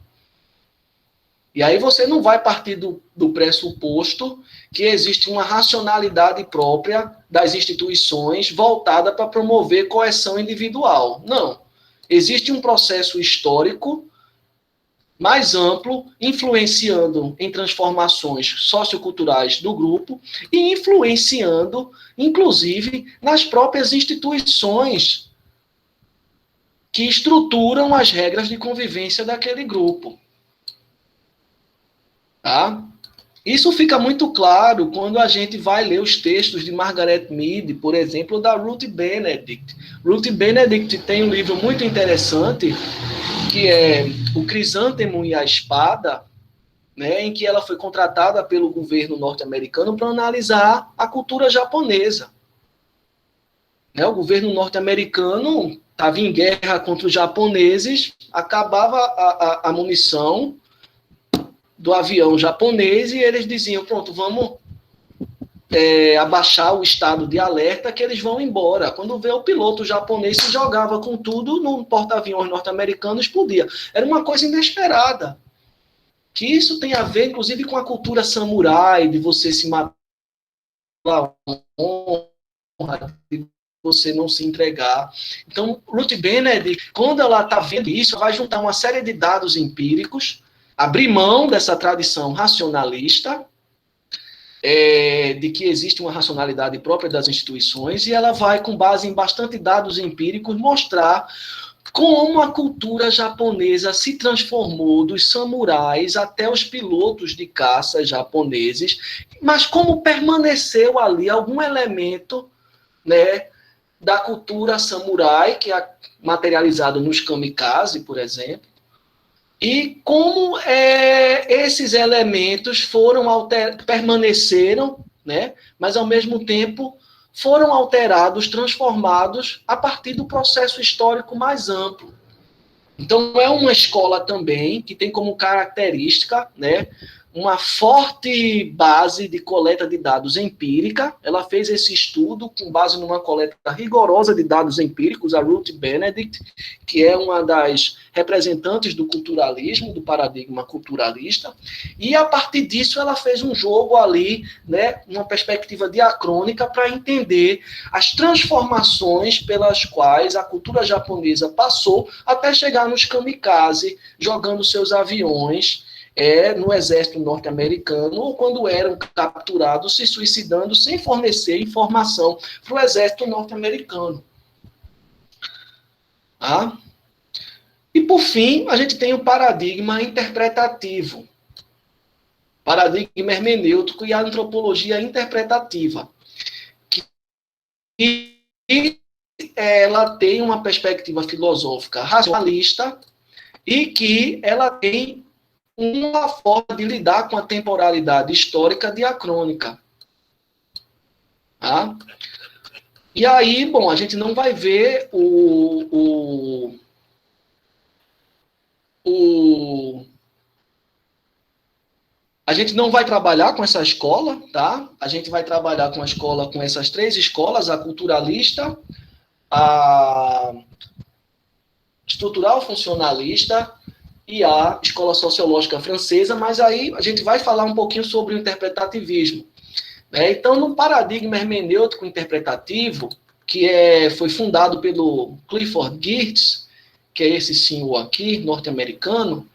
E aí você não vai partir do pressuposto que existe uma racionalidade própria das instituições voltada para promover coesão individual. Não. Existe um processo histórico mais amplo, influenciando em transformações socioculturais do grupo e influenciando, inclusive, nas próprias instituições que estruturam as regras de convivência daquele grupo. Tá? Isso fica muito claro quando a gente vai ler os textos de Margaret Mead, por exemplo, da Ruth Benedict. Ruth Benedict tem um livro muito interessante, que é O Crisântemo e a Espada, né, em que ela foi contratada pelo governo norte-americano para analisar a cultura japonesa. Né, o governo norte-americano estava em guerra contra os japoneses, acabava a munição do avião japonês e eles diziam, pronto, vamos abaixar o estado de alerta que eles vão embora. Quando vê o piloto japonês se jogava com tudo no porta-aviões norte-americano, explodia. Era uma coisa inesperada. Que isso tem a ver, inclusive, com a cultura samurai, de você se matar pela honra, de você não se entregar. Então, Ruth Benedict, quando ela está vendo isso, vai juntar uma série de dados empíricos, abrir mão dessa tradição racionalista, de que existe uma racionalidade própria das instituições, e ela vai, com base em bastante dados empíricos, mostrar como a cultura japonesa se transformou dos samurais até os pilotos de caça japoneses, mas como permaneceu ali algum elemento, né, da cultura samurai, que é materializado nos kamikaze, por exemplo, e como esses elementos permaneceram, né, mas ao mesmo tempo foram alterados, transformados a partir do processo histórico mais amplo. Então, é uma escola também que tem como característica, né, uma forte base de coleta de dados empírica. Ela fez esse estudo com base numa coleta rigorosa de dados empíricos, a Ruth Benedict, que é uma das representantes do culturalismo, do paradigma culturalista, e a partir disso ela fez um jogo ali, né, uma perspectiva diacrônica para entender as transformações pelas quais a cultura japonesa passou até chegar nos kamikaze, jogando seus aviões no exército norte-americano, ou quando eram capturados, se suicidando sem fornecer informação para o exército norte-americano. Ah? E, por fim, a gente tem o paradigma interpretativo, paradigma hermenêutico e a antropologia interpretativa, que ela tem uma perspectiva filosófica racionalista e que ela tem uma forma de lidar com a temporalidade histórica diacrônica. Tá? E aí, bom, a gente não vai ver a gente não vai trabalhar com essa escola, tá? A gente vai trabalhar com a escola, com essas três escolas, a culturalista, a estrutural funcionalista e a escola sociológica francesa, mas aí a gente vai falar um pouquinho sobre o interpretativismo. Então, no paradigma hermenêutico interpretativo, que foi fundado pelo Clifford Geertz, que é esse senhor aqui, norte-americano,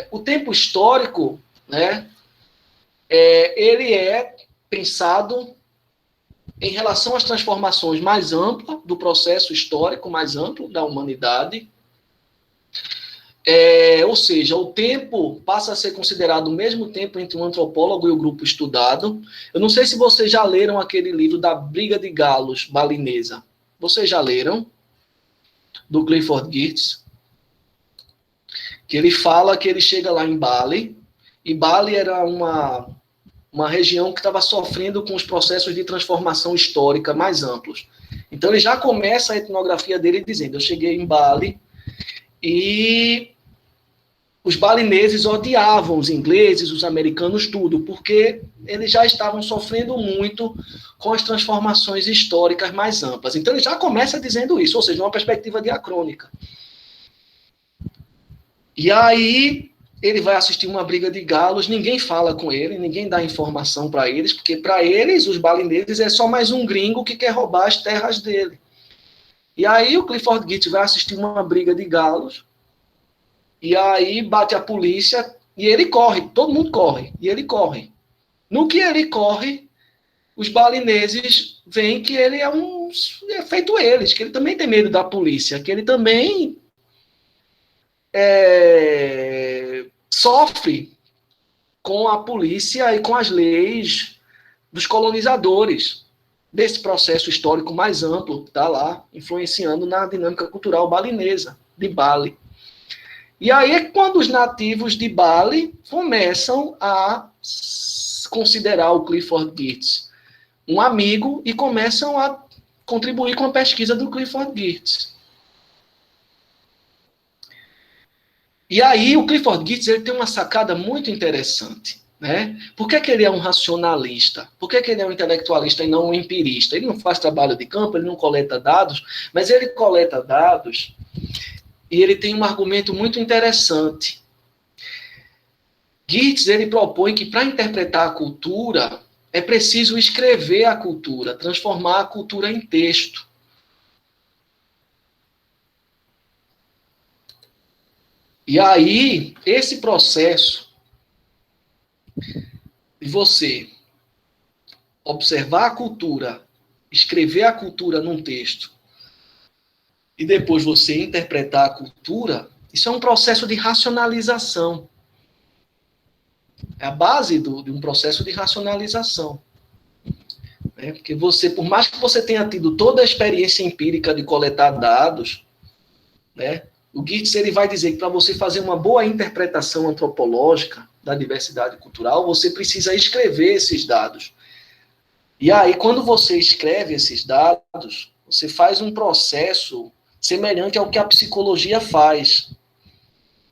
o tempo histórico, né, ele é pensado em relação às transformações mais amplas do processo histórico mais amplo da humanidade. Ou seja, o tempo passa a ser considerado o mesmo tempo entre um antropólogo e o grupo estudado. Eu não sei se vocês já leram aquele livro da Briga de Galos balinesa. Vocês já leram? Do Clifford Geertz? Que ele fala que ele chega lá em Bali, e Bali era uma região que estava sofrendo com os processos de transformação histórica mais amplos. Então ele já começa a etnografia dele dizendo: eu cheguei em Bali e os balineses odiavam os ingleses, os americanos, tudo, porque eles já estavam sofrendo muito com as transformações históricas mais amplas. Então ele já começa dizendo isso, ou seja, uma perspectiva diacrônica. E aí ele vai assistir uma briga de galos, ninguém fala com ele, ninguém dá informação para eles, porque para eles, os balineses, é só mais um gringo que quer roubar as terras dele. E aí o Clifford Geertz vai assistir uma briga de galos, e aí bate a polícia, e ele corre, todo mundo corre, e ele corre. No que ele corre, os balineses veem que ele é feito eles, que ele também tem medo da polícia, que ele também sofre com a polícia e com as leis dos colonizadores, desse processo histórico mais amplo, que está lá, influenciando na dinâmica cultural balinesa, de Bali. E aí é quando os nativos de Bali começam a considerar o Clifford Geertz um amigo e começam a contribuir com a pesquisa do Clifford Geertz. E aí o Clifford Geertz ele tem uma sacada muito interessante. Né? Por que ele é um racionalista? Por que ele é um intelectualista e não um empirista? Ele não faz trabalho de campo, ele não coleta dados, mas ele coleta dados e ele tem um argumento muito interessante. Geertz ele propõe que para interpretar a cultura é preciso escrever a cultura, transformar a cultura em texto. E aí, esse processo de você observar a cultura, escrever a cultura num texto, e depois você interpretar a cultura, isso é um processo de racionalização. É a base de um processo de racionalização. Né? Porque você, por mais que você tenha tido toda a experiência empírica de coletar dados, né, o Geertz ele vai dizer que para você fazer uma boa interpretação antropológica da diversidade cultural, você precisa escrever esses dados. E aí, quando você escreve esses dados, você faz um processo semelhante ao que a psicologia faz.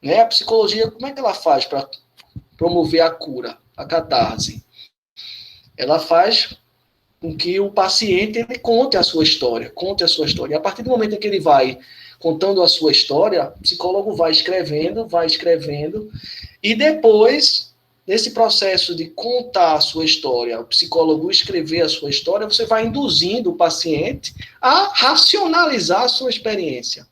Né? A psicologia, como é que ela faz para promover a cura, a catarse? Ela faz com que o paciente ele conte a sua história. E a partir do momento em que ele vai contando a sua história, o psicólogo vai escrevendo, e depois, nesse processo de contar a sua história, o psicólogo escrever a sua história, você vai induzindo o paciente a racionalizar a sua experiência.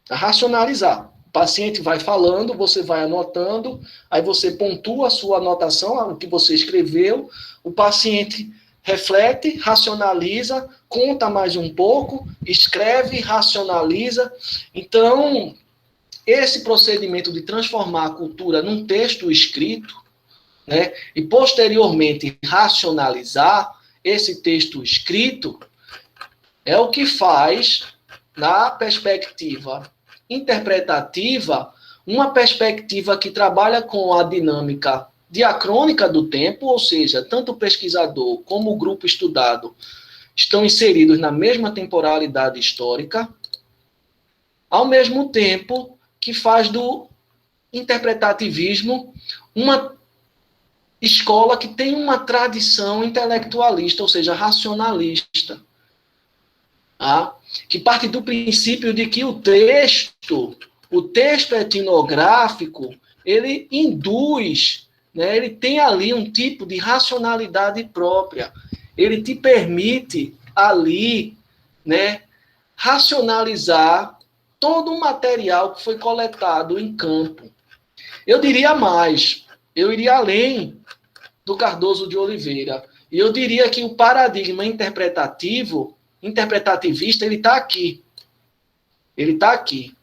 A racionalizar. O paciente vai falando, você vai anotando, aí você pontua a sua anotação, o que você escreveu, o paciente reflete, racionaliza, conta mais um pouco, escreve, racionaliza. Então, esse procedimento de transformar a cultura num texto escrito, né, e posteriormente racionalizar esse texto escrito, é o que faz, na perspectiva interpretativa, uma perspectiva que trabalha com a dinâmica diacrônica do tempo, ou seja, tanto o pesquisador como o grupo estudado estão inseridos na mesma temporalidade histórica, ao mesmo tempo que faz do interpretativismo uma escola que tem uma tradição intelectualista, ou seja, racionalista. Tá? que parte do princípio de que o texto etnográfico, ele induz, né, ele tem ali um tipo de racionalidade própria. Ele te permite ali, né, racionalizar todo o material que foi coletado em campo. Eu diria mais, eu iria além do Cardoso de Oliveira, e eu diria que o paradigma interpretativista, ele está aqui. Ele está aqui,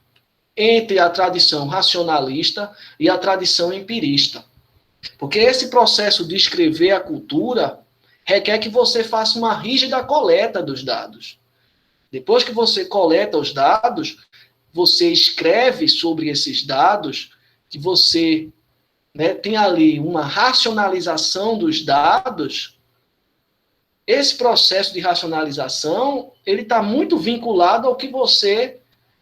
entre a tradição racionalista e a tradição empirista. Porque esse processo de escrever a cultura requer que você faça uma rígida coleta dos dados. Depois que você coleta os dados, você escreve sobre esses dados, que você, né, tem ali uma racionalização dos dados. Esse processo de racionalização, ele está muito vinculado ao que você,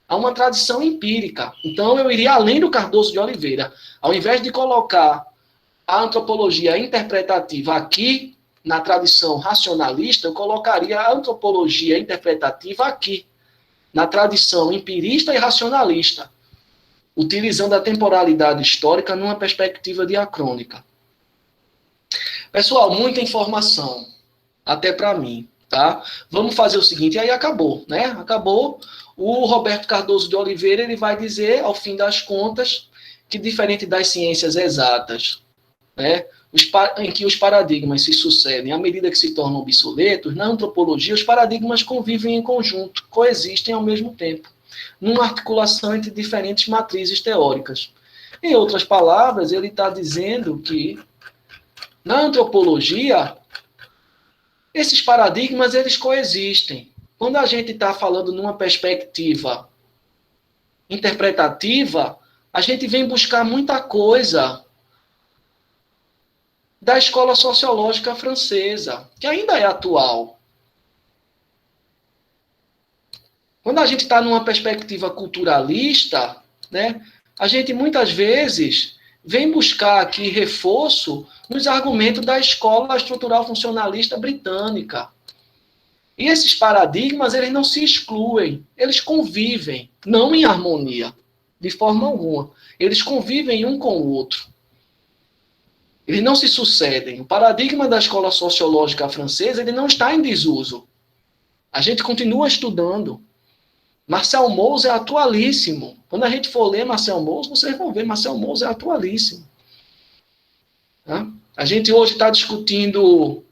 a uma tradição empírica. Então, eu iria além do Cardoso de Oliveira. Ao invés de colocar a antropologia interpretativa aqui, na tradição racionalista, eu colocaria a antropologia interpretativa aqui, na tradição empirista e racionalista, utilizando a temporalidade histórica numa perspectiva diacrônica. Pessoal, muita informação, até para mim, tá? Vamos fazer o seguinte, e aí acabou, né? Acabou. O Roberto Cardoso de Oliveira, ele vai dizer, ao fim das contas, que diferente das ciências exatas, né, em que os paradigmas se sucedem à medida que se tornam obsoletos, na antropologia os paradigmas convivem em conjunto, coexistem ao mesmo tempo, numa articulação entre diferentes matrizes teóricas. Em outras palavras, ele está dizendo que, na antropologia, esses paradigmas eles coexistem. Quando a gente está falando numa perspectiva interpretativa, a gente vem buscar muita coisa da escola sociológica francesa, que ainda é atual. Quando a gente está numa perspectiva culturalista, né, a gente muitas vezes vem buscar aqui reforço nos argumentos da escola estrutural funcionalista britânica. E esses paradigmas, eles não se excluem, eles convivem, não em harmonia, de forma alguma. Eles convivem um com o outro. Eles não se sucedem. O paradigma da escola sociológica francesa, ele não está em desuso. A gente continua estudando. Marcel Mauss é atualíssimo. Quando a gente for ler Marcel Mauss, vocês vão ver, Marcel Mauss é atualíssimo. Tá? A gente hoje está discutindo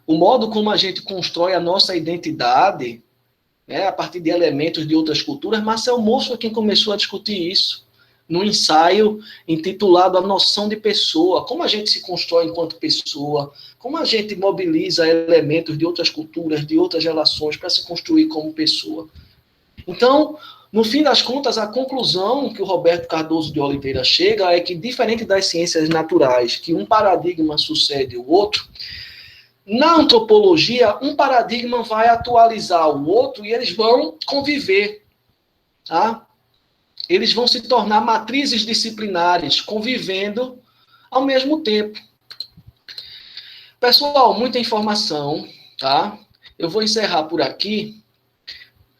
o modo como a gente constrói a nossa identidade, né, a partir de elementos de outras culturas. Marcel Mauss foi quem começou a discutir isso, num ensaio intitulado A Noção de Pessoa, como a gente se constrói enquanto pessoa, como a gente mobiliza elementos de outras culturas, de outras relações, para se construir como pessoa. Então, no fim das contas, a conclusão que o Roberto Cardoso de Oliveira chega é que, diferente das ciências naturais, que um paradigma sucede o outro, na antropologia, um paradigma vai atualizar o outro e eles vão conviver, tá? Eles vão se tornar matrizes disciplinares, convivendo ao mesmo tempo. Pessoal, muita informação, tá? Eu vou encerrar por aqui.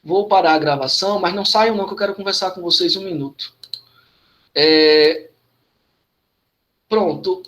Vou parar a gravação, mas não saiam não, que eu quero conversar com vocês um minuto. Pronto.